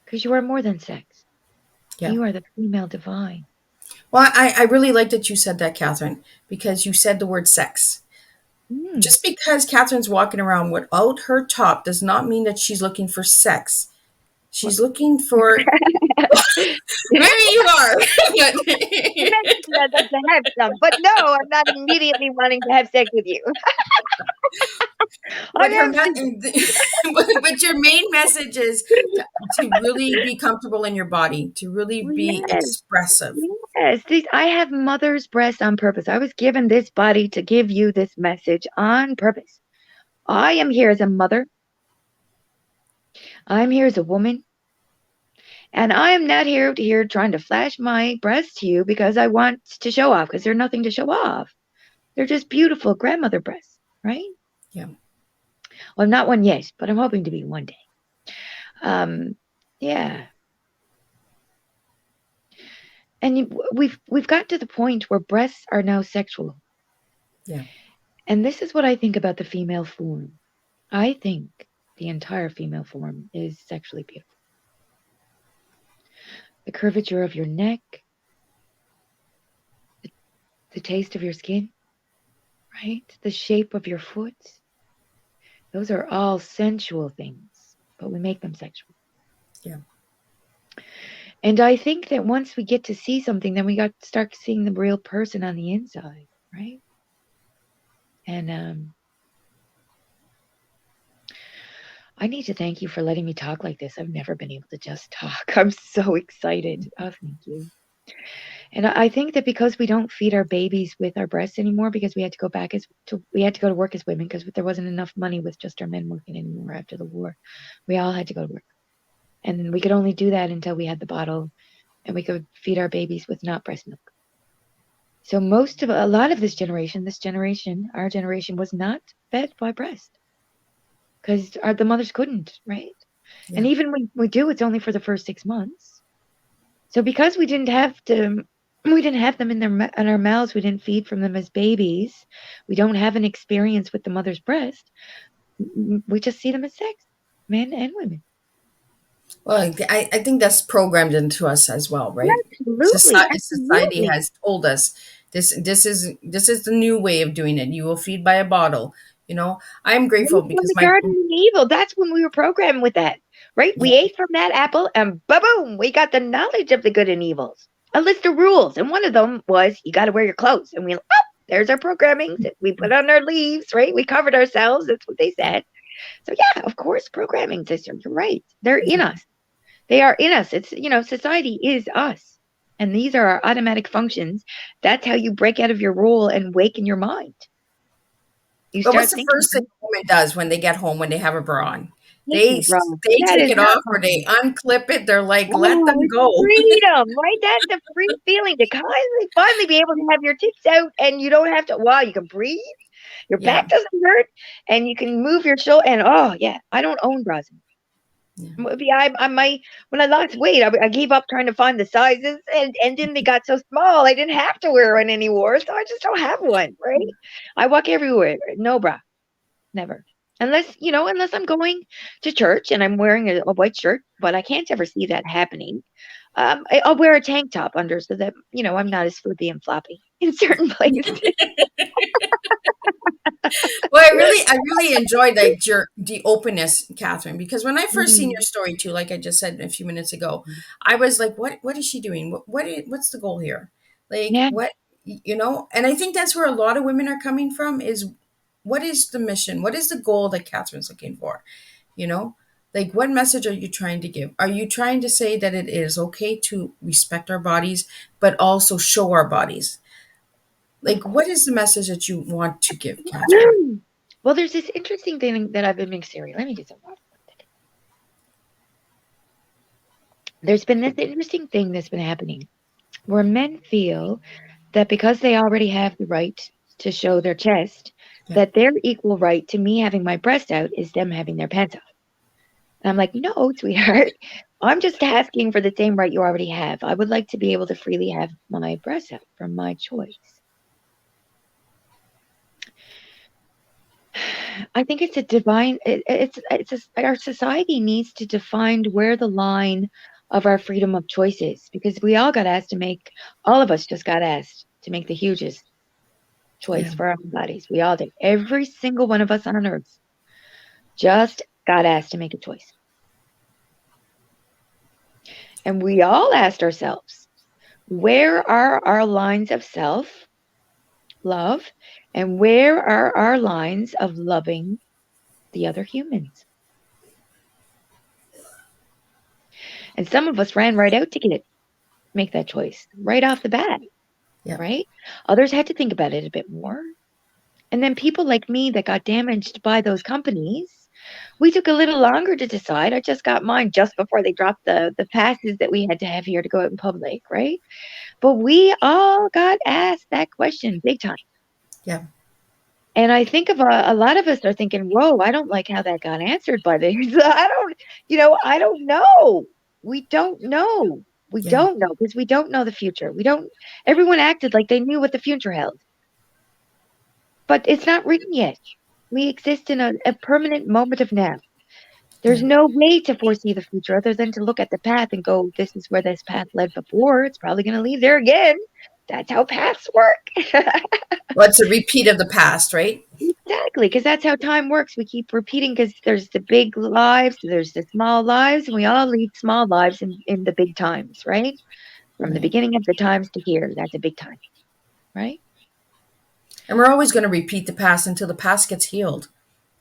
because you are more than sex. Yeah. You are the female divine. Well, I really like that you said that, Kathryn, because you said the word sex. Mm. Just because Kathryn's walking around without her top does not mean that she's looking for sex. Well, She's looking for, maybe you are, I'd like to have some, but no, I'm not immediately wanting to have sex with you. I but her, have to. but your main message is to really be comfortable in your body, to really be Yes, expressive. yes. I have mother's breast on purpose. I was given this body to give you this message on purpose. I am here as a mother. I'm here as a woman. And I am not here trying to flash my breasts to you because I want to show off, because they're nothing to show off. They're just beautiful grandmother breasts, right? Yeah. Well, I'm not one yet, but I'm hoping to be one day. Yeah. And we've got to the point where breasts are now sexual. Yeah. And this is what I think about the female form. I think the entire female form is sexually beautiful. The curvature of your neck, the taste of your skin, right? The shape of your foot. Those are all sensual things, but we make them sexual. Yeah. And I think that once we get to see something, then we got to start seeing the real person on the inside, right? And I need to thank you for letting me talk like this. I've never been able to just talk. I'm so excited. Oh, thank you. And I think that because we don't feed our babies with our breasts anymore, because we had to go to work as women, because there wasn't enough money with just our men working anymore after the war. We all had to go to work. And we could only do that until we had the bottle and we could feed our babies with not breast milk. So a lot of this generation, our generation was not fed by breast because the mothers couldn't, right? Yeah. And even when we do, it's only for the first 6 months. So because we didn't have them in our mouths, we didn't feed from them as babies, we don't have an experience with the mother's breast, we just see them as sex, men and women. Well, I think that's programmed into us as well, right? Absolutely, Society absolutely. has told us this is the new way of doing it. You will feed by a bottle. I'm grateful From because the Garden of Evil, that's when we were programmed with that, right? yeah, We ate from that apple and ba-boom, we got the knowledge of the good and evils. A list of rules, and one of them was you got to wear your clothes. And we, there's our programming. We put on our leaves, right? We covered ourselves. That's what they said. So yeah, of course, programming system. You're right. They're in us. They are in us. It's, society is us. And these are our automatic functions. That's how you break out of your role and waken your mind. You but start what's the thinking, first thing a woman does when they get home when they have a bra on? take They me, bro. they That take is it not off or they unclip it. They're like, let them it's go. freedom, right? That's the free feeling to finally be able to have your tits out and you don't have to, wow, you can breathe, your Yeah. back doesn't hurt, and you can move your shoulder. And oh, yeah, I don't own bras. Yeah. When I lost weight, I gave up trying to find the sizes, and then they got so small, I didn't have to wear one anymore. So I just don't have one, right? I walk everywhere, no bra, never. Unless I'm going to church and I'm wearing a white shirt, but I can't ever see that happening. I'll wear a tank top under so that, I'm not as flippy and floppy in certain places. Well, I really enjoyed like the openness, Kathryn, because when I first seen your Mm. story too, like I just said a few minutes ago, I was like, what is she doing? What's the goal here? Like Yeah. and I think that's where a lot of women are coming from is what is the mission? What is the goal that Kathryn's looking for? You know? Like what message are you trying to give? Are you trying to say that it is okay to respect our bodies, but also show our bodies? Like what is the message that you want to give, Kathryn? Well, there's this interesting thing that I've been mixed area. Let me get some water. There's been this interesting thing that's been happening where men feel that because they already have the right to show their chest, Yeah. that their equal right to me having my breast out is them having their pants off. And I'm like, no, sweetheart, I'm just asking for the same right you already have. I would like to be able to freely have my breast out from my choice. I think it's a divine. Our society needs to define where the line of our freedom of choice is, because we all got asked to make. All of us just got asked to make the hugest choice Yeah. for our own bodies. We all did. Every single one of us on Earth just got asked to make a choice, and we all asked ourselves, where are our lines of self love, and where are our lines of loving the other humans? And some of us ran right out to make that choice right off the bat, Yeah. right? Others had to think about it a bit more. And then people like me that got damaged by those companies, we took a little longer to decide. I just got mine just before they dropped the passes that we had to have here to go out in public, right? But we all got asked that question big time. Yeah. And I think of a lot of us are thinking, whoa, I don't like how that got answered by this. I don't know. We don't know. We Yeah. don't know because we don't know the future. Everyone acted like they knew what the future held, but it's not written yet. We exist in a permanent moment of now. There's Yeah. no way to foresee the future other than to look at the path and go, this is where this path led before. It's probably going to lead there again. That's how paths work. Well, it's a repeat of the past, right? Exactly, because that's how time works. We keep repeating because there's the big lives, there's the small lives, and we all lead small lives in the big times, right? From the Right. beginning of the times to here, that's a big time, right? And we're always going to repeat the past until the past gets healed,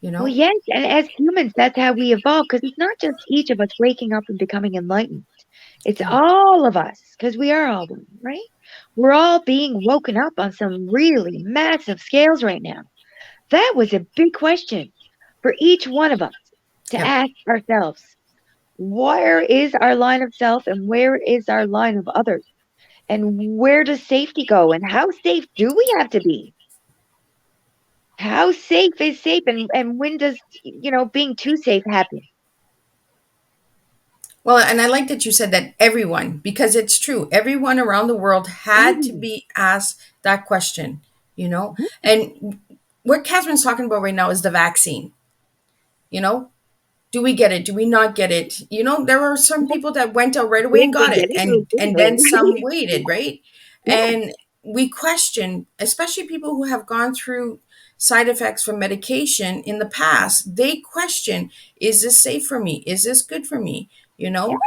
you Well, know? yes, and as humans, that's how we evolve because it's not just each of us waking up and becoming enlightened. It's Yeah. all of us because we are all one, right? We're all being woken up on some really massive scales right now. That was a big question for each one of us to Yeah. ask ourselves. Where is our line of self and where is our line of others? And where does safety go? And how safe do we have to be? How safe is safe? And when does, being too safe happen? Well, and I like that you said that everyone, because it's true. Everyone around the world had to Everyone. be asked that question, you know? Mhm. And what Kathryn's talking about right now is the vaccine, you know? Do we get it? Do we not get it? You know, there were some people that went out right away and Did we got get it, it or and didn't we? then some waited, right? Yeah, And we question, especially people who have gone through side effects from medication in the past, they question, is this safe for me? Is this good for me? You yeah, know?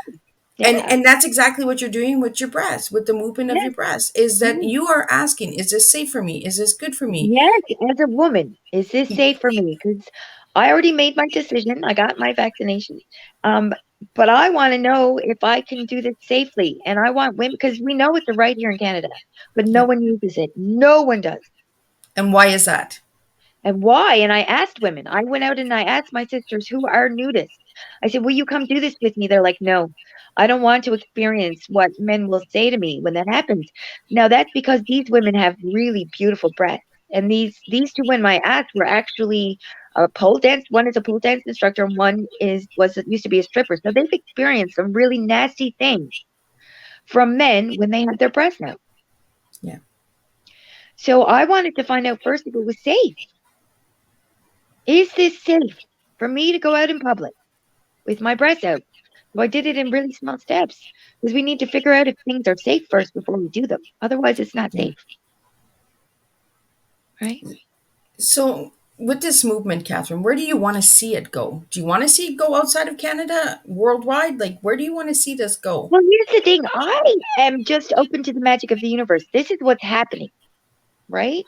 And yeah, and that's exactly what you're doing with your breast, with the movement of yeah, your breast, is that yeah. you are asking, is this safe for me? Is this good for me? Yes, as a woman, is this safe for me? Because I already made my decision. I got my vaccination. Um, but I want to know if I can do this safely. And I want women, because we know it's a right here in Canada, but no Yeah. one uses it. No one does. And why is that? And why? And I asked women. I went out and I asked my sisters who are nudists. I said, will you come do this with me? They're like, no, I don't want to experience what men will say to me when that happens. Now that's because these women have really beautiful breasts. And these two women I asked were actually a pole dance. One is a pole dance instructor, and one used to be a stripper. So they've experienced some really nasty things from men when they had their breasts out. Yeah. So I wanted to find out first if it was safe. Is this safe for me to go out in public with my breasts out? So I did it in really small steps because we need to figure out if things are safe first before we do them. Otherwise, it's not Yeah. safe, right? So, with this movement, Kathryn, where do you want to see it go? Do you want to see it go outside of Canada, worldwide? Like, where do you want to see this go? Well, here's the thing. I am just open to the magic of the universe. This is what's happening, right?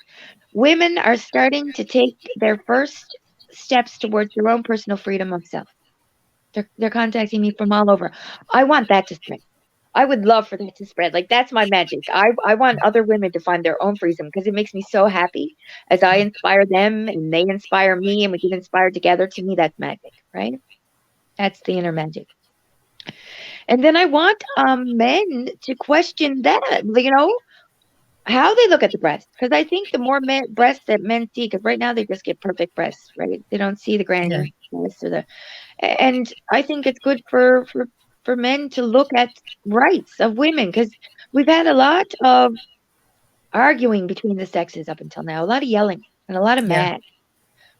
Women are starting to take their first steps towards their own personal freedom of self. They're contacting me from all over. I want that to spread. I would love for that to spread. Like that's my magic. I want other women to find their own freedom because it makes me so happy as I inspire them and they inspire me and we get inspired together. To me, that's magic, right? That's the inner magic. And then I want men to question that, how they look at the breast. Because I think the more breasts that men see, because right now they just get perfect breasts, right? They don't see the Yeah. granny breasts or the and I think it's good for men to look at rights of women because we've had a lot of arguing between the sexes up until now, a lot of yelling and a lot of Yeah. mad,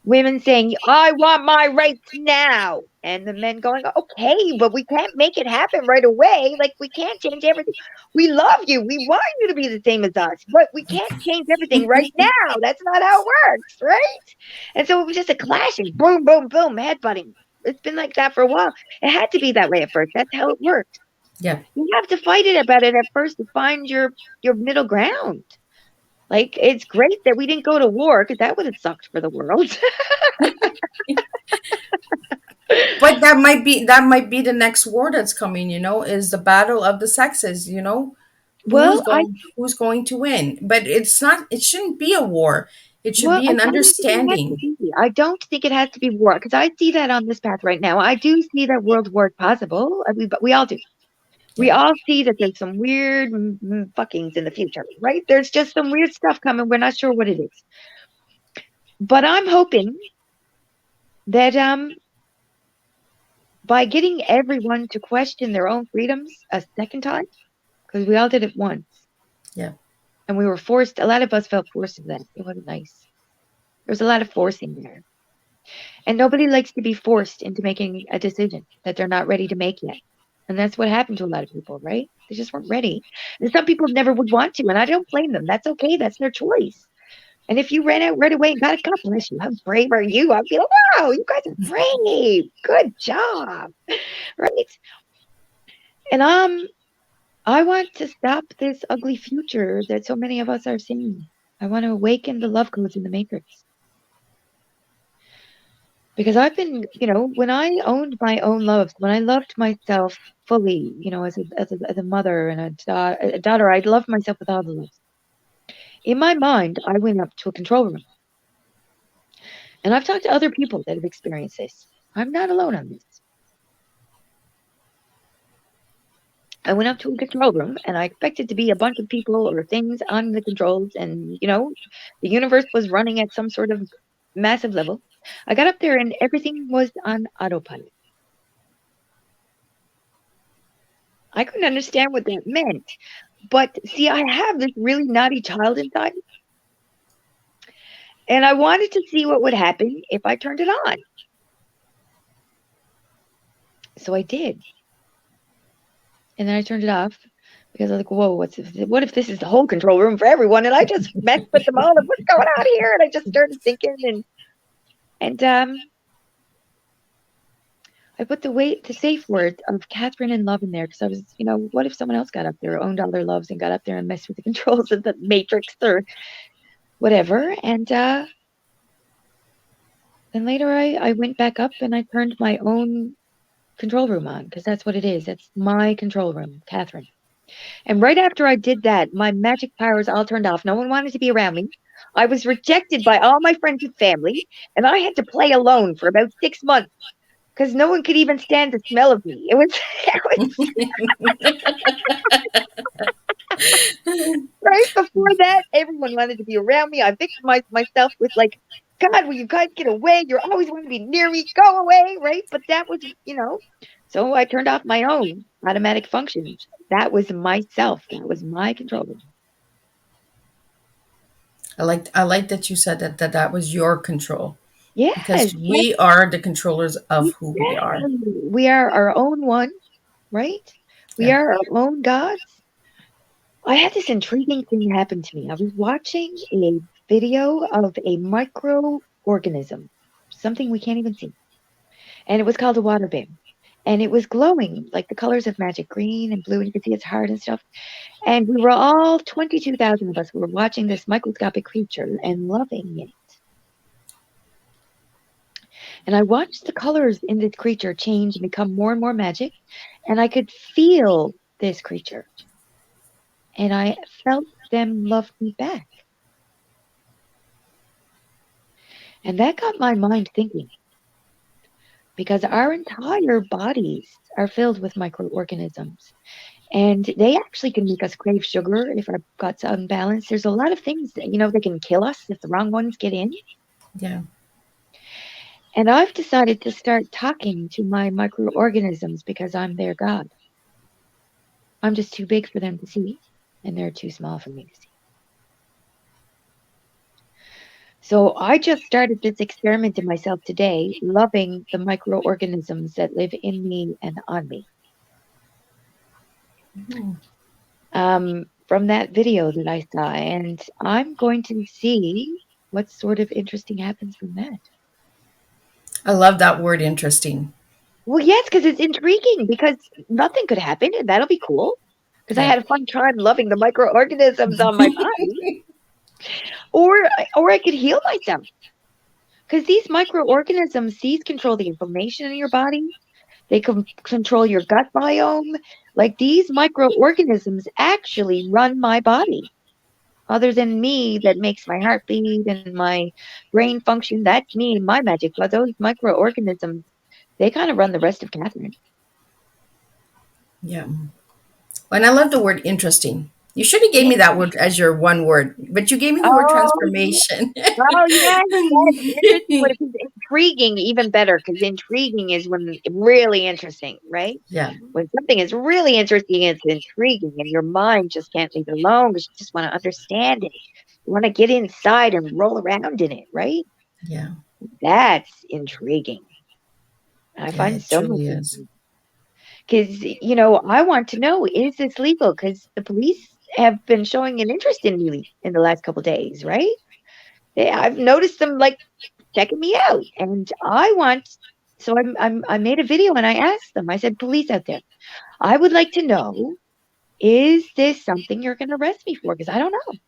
Women saying, I want my rights now. And the men going, okay, but we can't make it happen right away. Like, we can't change everything. We love you. We want you to be the same as us, but we can't change everything right now. That's not how it works, right? And so it was just a clashing, boom, boom, boom, headbutting. It's been like that for a while. It had to be that way at first. That's how it worked. Yeah. You have to fight it about it at first to find your middle ground. Like, it's great that we didn't go to war because that would have sucked for the world. But that might be the next war that's coming, is the battle of the sexes, Well, who's going to win. But it shouldn't be a war. It should well, be I an don't think it has to understanding. be. I don't think it has to be war because I see that on this path right now. I do see that world war is possible. We all do. We Yeah. all see that there's some weird fuckings in the future, right? There's just some weird stuff coming. We're not sure what it is. But I'm hoping that by getting everyone to question their own freedoms a second time, because we all did it once. Yeah. And we were forced, a lot of us felt forced to that. It wasn't nice. There was a lot of forcing there. And nobody likes to be forced into making a decision that they're not ready to make yet. And that's what happened to a lot of people, right? They just weren't ready. And some people never would want to, and I don't blame them. That's okay. That's their choice. And if you ran out right away and got it, God bless you. How brave are you? I'd be like, wow, you guys are brave. Good job. Right? And I want to stop this ugly future that so many of us are seeing. I want to awaken the love codes in the matrix. Because I've been, when I owned my own loves, when I loved myself fully, as a mother and a daughter, I loved myself with all the loves. In my mind, I went up to a control room. And I've talked to other people that have experienced this. I'm not alone on this. I went up to a control room and I expected to be a bunch of people or things on the controls. And, the universe was running at some sort of massive level. I got up there and everything was on autopilot. I couldn't understand what that meant. But see, I have this really naughty child inside. And I wanted to see what would happen if I turned it on. So I did. And then I turned it off because I was like, whoa, what if this is the whole control room for everyone? And I just messed with them all. What's going on here? And I just started thinking and I put the safe word of Kathryn and love in there because I was, what if someone else got up there, owned all their loves and got up there and messed with the controls of the matrix or whatever. And then later I went back up and I turned my own control room on because that's what it is. That's my control room, Kathryn. And right after I did that, my magic powers all turned off. No one wanted to be around me. I was rejected by all my friends and family, and I had to play alone for about 6 months because no one could even stand the smell of me. It was right before that, everyone wanted to be around me. I victimized myself with like, God, will you guys get away? You're always want to be near me. Go away, right? But that was, so I turned off my own automatic functions. That was myself. That was my control room. I like that you said that was your control. Yes, Because we are the controllers of who we are. we are our own one, right? We Yeah. are our own gods. I had this intriguing thing happen to me. I was watching a video of a microorganism, something we can't even see. And it was called a water bear. And it was glowing like the colors of magic, green and blue, and you could see its heart and stuff. And we were all 22,000 of us who were watching this microscopic creature and loving it. And I watched the colors in this creature change and become more and more magic. And I could feel this creature. And I felt them love me back. And that got my mind thinking. Because our entire bodies are filled with microorganisms. And they actually can make us crave sugar if our gut's unbalanced. There's a lot of things that, they can kill us if the wrong ones get in. Yeah. And I've decided to start talking to my microorganisms because I'm their God. I'm just too big for them to see, and they're too small for me to see. So I just started this experiment in myself today, loving the microorganisms that live in me and on me. From that video that I saw, and I'm going to see what sort of interesting happens from that. I love that word, interesting. Well, yes, because it's intriguing, because nothing could happen, and that'll be cool. Because I Yeah. had a fun time loving the microorganisms on my body, or or I could heal myself. Because these microorganisms, these control the inflammation in your body. They can control your gut biome. Like, these microorganisms actually run my body. Other than me, that makes my heart beat and my brain function, that's me and my magic. But those microorganisms, they kind of run the rest of Kathryn. Yeah. And I love the word interesting. You should have gave me that word as your one word, but you gave me the word Oh, transformation. oh yes, yes. Interesting word is intriguing, even better, because intriguing is when really interesting, right? Yeah. When something is really interesting, it's intriguing, and your mind just can't leave it alone because you just want to understand it. You want to get inside and roll around in it, right? Yeah. That's intriguing. I Yeah, find it so much truly is. intriguing. Because, I want to know, is this legal? Because the police have been showing an interest in me in the last couple days, right? I've noticed them like checking me out, and I want. So I made a video and I asked them. I said, "Police out there, I would like to know, is this something you're going to arrest me for? Because I don't know.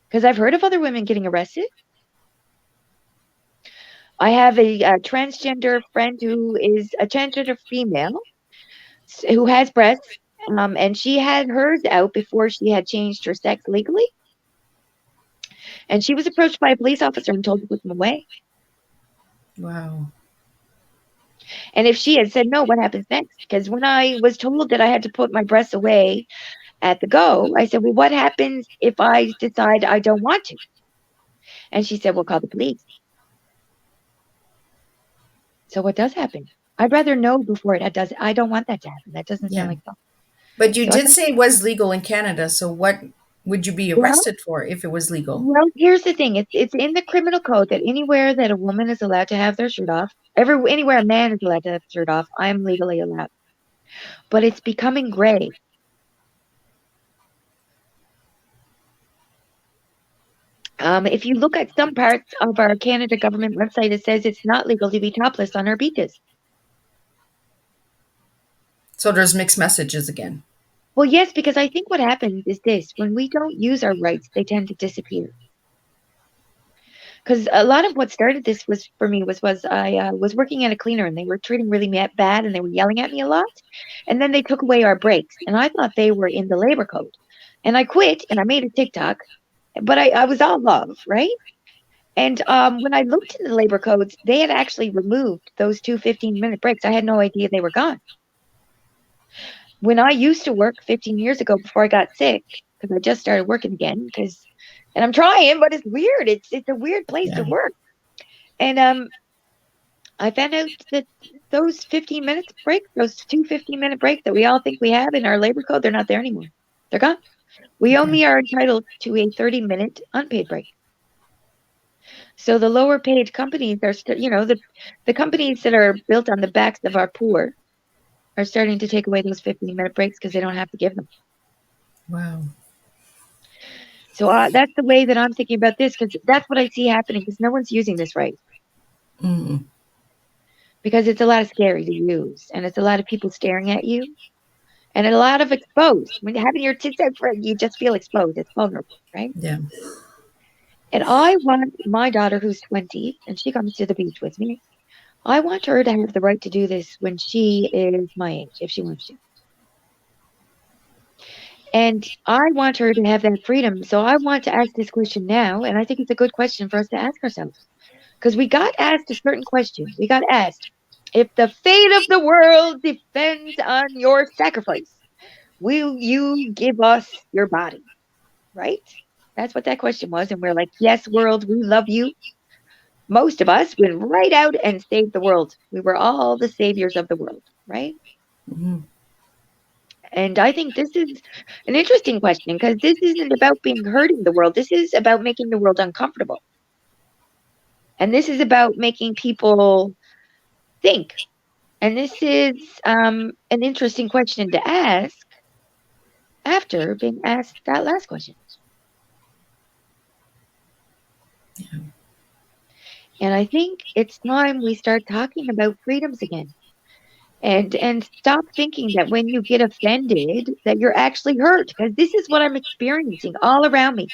Because I've heard of other women getting arrested. I have a transgender friend who is a transgender female who has breasts, and she had hers out before she had changed her sex legally. And she was approached by a police officer and told to put them away. Wow. And if she had said no, what happens next? Because when I was told that I had to put my breasts away at the go, I said, well, what happens if I decide I don't want to? And she said, well, call the police. So what does happen? I'd rather know before it does. I don't want that to happen. That doesn't sound Yeah. like fun. But you So I did got, say it was legal in Canada. So what would you be well, arrested for if it was legal? well, here's the thing. It's in the criminal code that anywhere that a woman is allowed to have their shirt off, anywhere a man is allowed to have their shirt off, I'm legally allowed. But it's becoming gray. If you look at some parts of our Canada government website, it says it's not legal to be topless on our beaches. So there's mixed messages again. Well, yes, because I think what happens is this: when we don't use our rights, they tend to disappear. Because a lot of what started this was for me was I was working at a cleaner and they were treating really bad and they were yelling at me a lot, and then they took away our breaks and I thought they were in the labor code, and I quit and I made a TikTok, but I was all love, right? And when I looked in the labor codes, they had actually removed those two 15-minute breaks. I had no idea they were gone. When I used to work 15 years ago before I got sick, because I just started working again, and I'm trying, but it's weird. It's a weird place to Yeah. work. And I found out that those 15 minutes break, those two 15-minute breaks that we all think we have in our labor code, they're not there anymore. They're gone. We Okay. only are entitled to a 30-minute unpaid break. So the lower paid companies are still, the companies that are built on the backs of our poor are starting to take away those 15-minute breaks because they don't have to give them. Wow. So that's the way that I'm thinking about this, because that's what I see happening, because no one's using this right. Mm. Because it's a lot of scary to use, and it's a lot of people staring at you, and a lot of exposed. When you're having your tits out, you just feel exposed. It's vulnerable, right? Yeah. And I want my daughter, who's 20, and she comes to the beach with me. I want her to have the right to do this when she is my age, if she wants to. And I want her to have that freedom. So I want to ask this question now, and I think it's a good question for us to ask ourselves. Because we got asked a certain question. We got asked, if the fate of the world depends on your sacrifice, will you give us your body? Right? That's what that question was. And we're like, yes, world, we love you. Most of us went right out and saved the world. We were all the saviors of the world, right? Mm-hmm. And I think this is an interesting question, because this isn't about being hurting the world. This is about making the world uncomfortable. And this is about making people think. And this is an interesting question to ask after being asked that last question. Yeah. And I think it's time we start talking about freedoms again. And stop thinking that when you get offended that you're actually hurt, because this is what I'm experiencing all around me.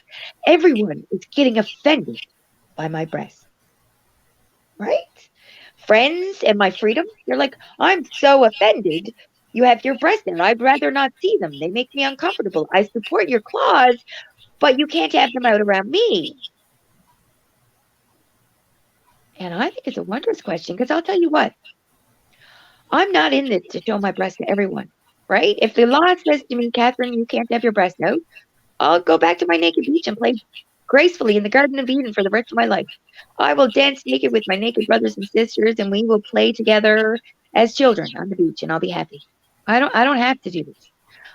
Everyone is getting offended by my breasts, right? Friends and my freedom, they're like, I'm so offended you have your breasts there. I'd rather not see them. They make me uncomfortable. I support your claws, but you can't have them out around me. And I think it's a wondrous question, because I'll tell you what, I'm not in this to show my breasts to everyone, right? If the law says to me, Kathryn, you can't have your breasts out, I'll go back to my naked beach and play gracefully in the Garden of Eden for the rest of my life. I will dance naked with my naked brothers and sisters, and we will play together as children on the beach, and I'll be happy. I don't have to do this.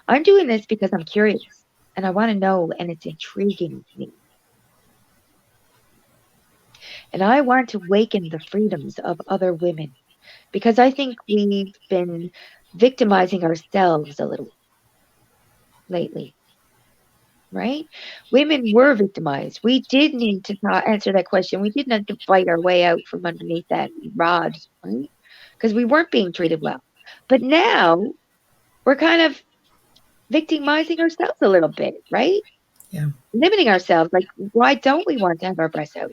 I'm doing this because I'm curious and I want to know, and it's intriguing to me. And I want to waken the freedoms of other women, because I think we've been victimizing ourselves a little lately, right? Women were victimized. We did need to answer that question. We did not to fight our way out from underneath that rod, right? Because we weren't being treated well. But now we're kind of victimizing ourselves a little bit, right? Yeah. Limiting ourselves. Like, why don't we want to have our breasts out?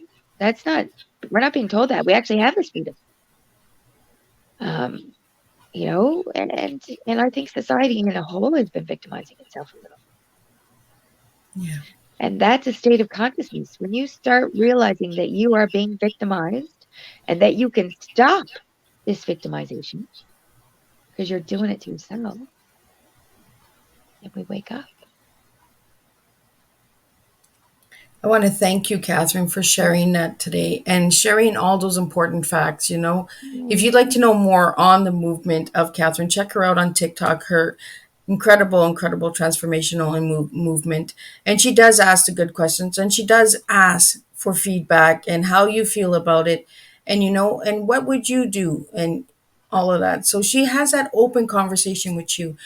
We're not being told that. We actually have this freedom. Um, and I think society in a whole has been victimizing itself a little. Yeah. And that's a state of consciousness. When you start realizing that you are being victimized and that you can stop this victimization because you're doing it to yourself, and we wake up. I want to thank you, Kathryn, for sharing that today and sharing all those important facts. If you'd like to know more on the movement of Kathryn, check her out on TikTok. Her incredible transformational and movement. And she does ask the good questions, and she does ask for feedback and how you feel about it. And what would you do and all of that. So she has that open conversation with you.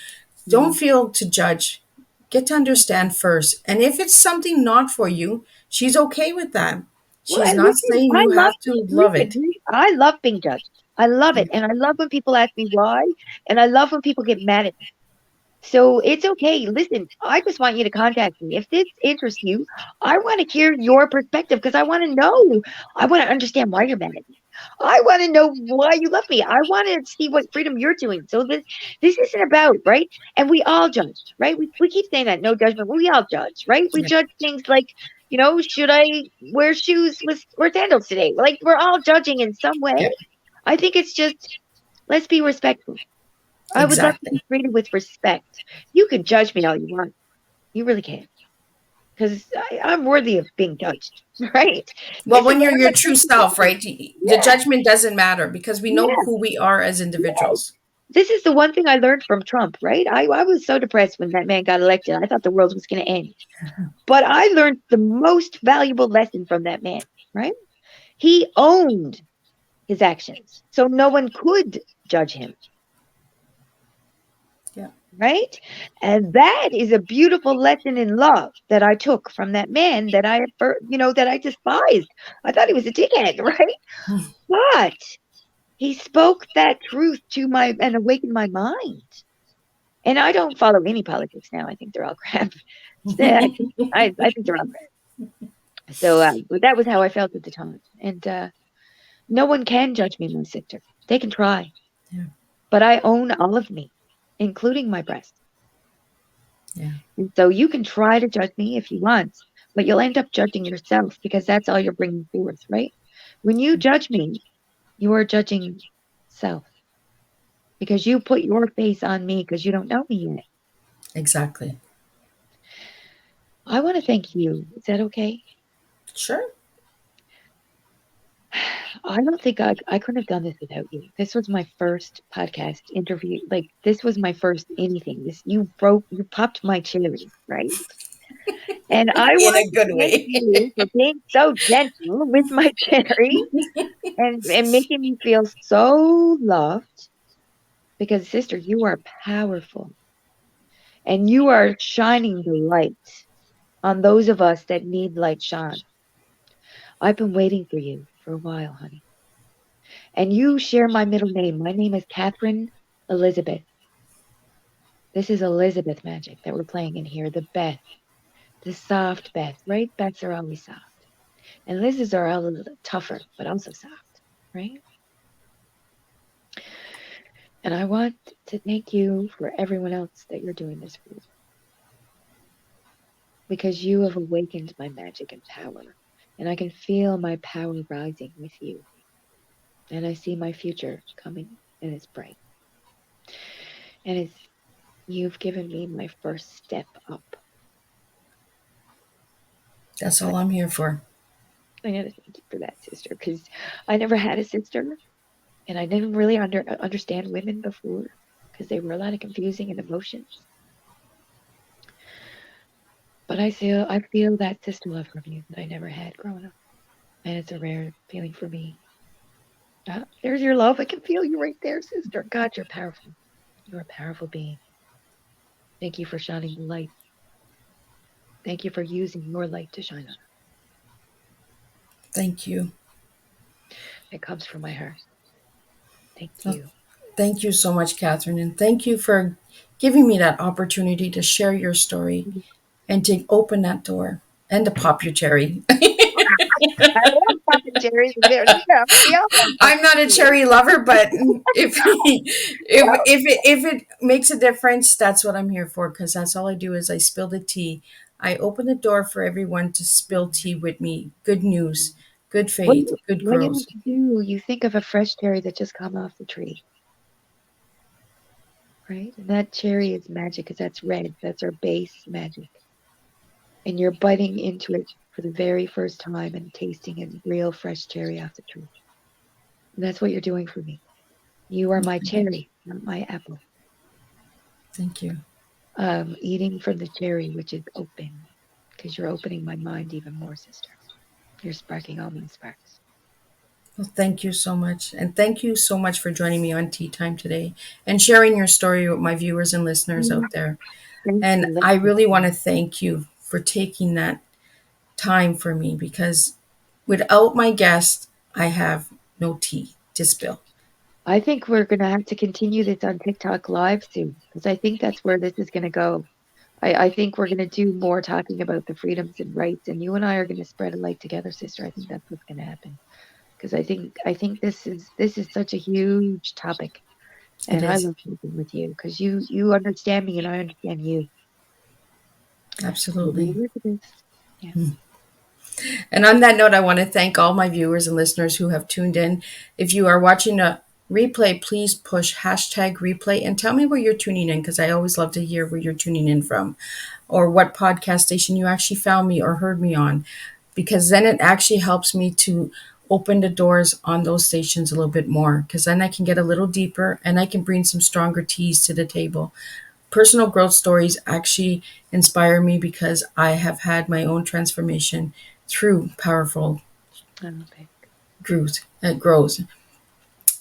Don't feel to judge. Get to understand first. And if it's something not for you, she's okay with that. Well, She's and not listen, saying I you love have to love it. I love being judged. I love Yeah. it. And I love when people ask me why. And I love when people get mad at me. So it's okay. Listen, I just want you to contact me. If this interests you, I want to hear your perspective, because I want to know. I want to understand why you're mad at me. I want to know why you love me. I want to see what freedom you're doing. So this isn't about, right? And we all judge, right? We keep saying that, no judgment. We all judge, right? We Yeah. judge things like, should I wear shoes or sandals today? Like, we're all judging in some way. Yep. I think it's just, let's be respectful. I would love to be Exactly. treated with respect. You can judge me all you want. You really can. Because I'm worthy of being judged, right? Well, This is when you're what your I'm true self, right? The Yeah, judgment doesn't matter because we know yeah, who we are as yeah. individuals. This is the one thing I learned from Trump, right? I was so depressed when that man got elected. I thought the world was going to end. But I learned the most valuable lesson from that man, right? He owned his actions. So no one could judge him. Yeah. Right? And that is a beautiful lesson in love that I took from that man that that I despised. I thought he was a dickhead, right? But he spoke that truth and awakened my mind. And I don't follow any politics now. I think they're all crap. I think they're all crap. So that was how I felt at the time. And no one can judge me, my sister. They can try. Yeah. But I own all of me, including my breast. Yeah. And so you can try to judge me if you want, but you'll end up judging yourself, because that's all you're bringing forth, right? When you judge me, you are judging self, because you put your face on me because you don't know me yet. Exactly. I want to thank you. Is that okay? Sure. I don't think I couldn't have done this without you. This was my first podcast interview. Like, this was my first anything. You popped my cherry, right? And I In want a to good thank way. you for being so gentle with my cherry and making me feel so loved. Because, sister, you are powerful and you are shining the light on those of us that need light shone. I've been waiting for you for a while, honey. And you share my middle name. My name is Kathryn Elizabeth. This is Elizabeth magic that we're playing in here. The Beth, the soft Beth, right? Beths are always soft. And Liz's are a little tougher, but also soft, right? And I want to thank you for everyone else that you're doing this for. Because you have awakened my magic and power. And I can feel my power rising with you. And I see my future coming, and it's bright. And you've given me my first step up. That's all I'm here for. I gotta thank you for that, sister, because I never had a sister, and I didn't really understand women before, because they were a lot of confusing and emotions. But I feel that sister love from you that I never had growing up, and it's a rare feeling for me. There's your love. I can feel you right there, sister. God, you're powerful. You're a powerful being. Thank you for shining the light. Thank you for using your light to shine on. Thank you. It comes from my heart. Thank Oh, you. thank you so much, Kathryn. And thank you for giving me that opportunity to share your story and to open that door and to pop your cherry. I love popping cherries. We all love I'm popping not a cherries. cherry lover, but if it makes a difference, that's what I'm here for. Because that's all I do is I spill the tea. I open the door for everyone to spill tea with me. Good news, good faith, good What do you growth. have to do? You think of a fresh cherry that just come off the tree, right? And that cherry is magic because that's red. That's our base magic. And you're biting into it for the very first time and tasting a real fresh cherry off the tree. And that's what you're doing for me. You are my cherry, not my apple. Thank you. Eating from the cherry, which is open, because you're opening my mind even more, sister. You're sparking all my sparks. Well, thank you so much. And thank you so much for joining me on Tea Time today and sharing your story with my viewers and listeners out there. Thanks And for I really want listening. to thank you for taking that time for me because without my guest, I have no tea to spill. I think we're going to have to continue this on TikTok live soon because I think that's where this is going to go. I think we're going to do more talking about the freedoms and rights, and you and I are going to spread a light together, sister. I think that's what's going to happen because I think this is such a huge topic, It and I is. love talking with you because you understand me and I understand you. Absolutely. Yeah. And on that note, I want to thank all my viewers and listeners who have tuned in. If you are watching a replay, please push hashtag replay and tell me where you're tuning in because I always love to hear where you're tuning in from or what podcast station you actually found me or heard me on because then it actually helps me to open the doors on those stations a little bit more because then I can get a little deeper and I can bring some stronger teas to the table. Personal growth stories actually inspire me because I have had my own transformation through powerful Okay. grows.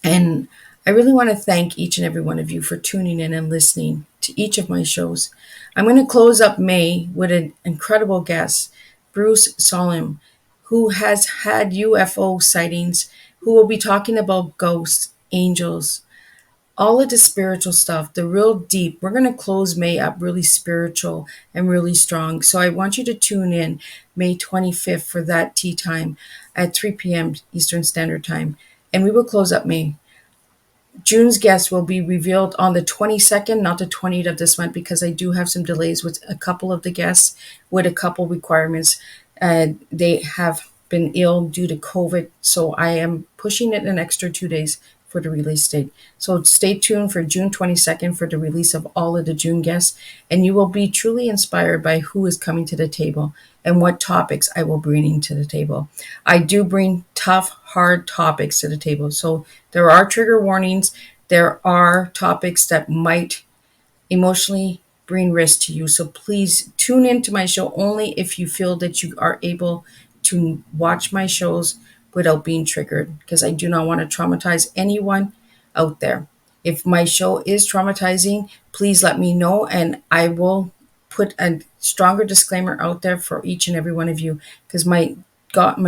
And I really want to thank each and every one of you for tuning in and listening to each of my shows. I'm going to close up May with an incredible guest, Bruce Solom, who has had UFO sightings, who will be talking about ghosts, angels, all of the spiritual stuff, the real deep. We're going to close May up really spiritual and really strong. So I want you to tune in May 25th for that tea time at 3 p.m. Eastern Standard Time. And we will close up May. June's guest will be revealed on the 22nd, not the 20th of this month, because I do have some delays with a couple of the guests with a couple requirements. They have been ill due to COVID, so I am pushing it an extra 2 days for the release date. So stay tuned for June 22nd for the release of all of the June guests, and you will be truly inspired by who is coming to the table and what topics I will bring to the table. I do bring tough, hard topics to the table. So there are trigger warnings. There are topics that might emotionally bring risk to you. So please tune into my show only if you feel that you are able to watch my shows without being triggered, because I do not want to traumatize anyone out there. If my show is traumatizing, please let me know, and I will put a stronger disclaimer out there for each and every one of you, because my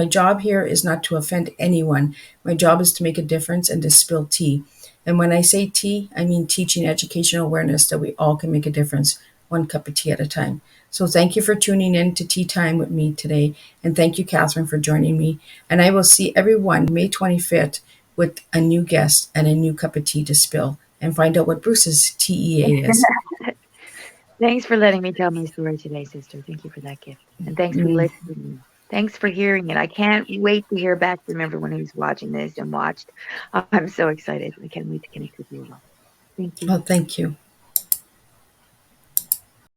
job here is not to offend anyone. My job is to make a difference and to spill tea. And when I say tea, I mean teaching educational awareness that we all can make a difference, one cup of tea at a time. So thank you for tuning in to Tea Time with me today. And thank you, Kathryn, for joining me. And I will see everyone May 25th with a new guest and a new cup of tea to spill and find out what Bruce's TEA is. Thanks for letting me tell my story today, sister. Thank you for that gift. And thanks for listening. Thanks for hearing it. I can't wait to hear back from everyone who's watching this and watched. I'm so excited. I can't wait to connect with you all. Thank you. Oh, thank you.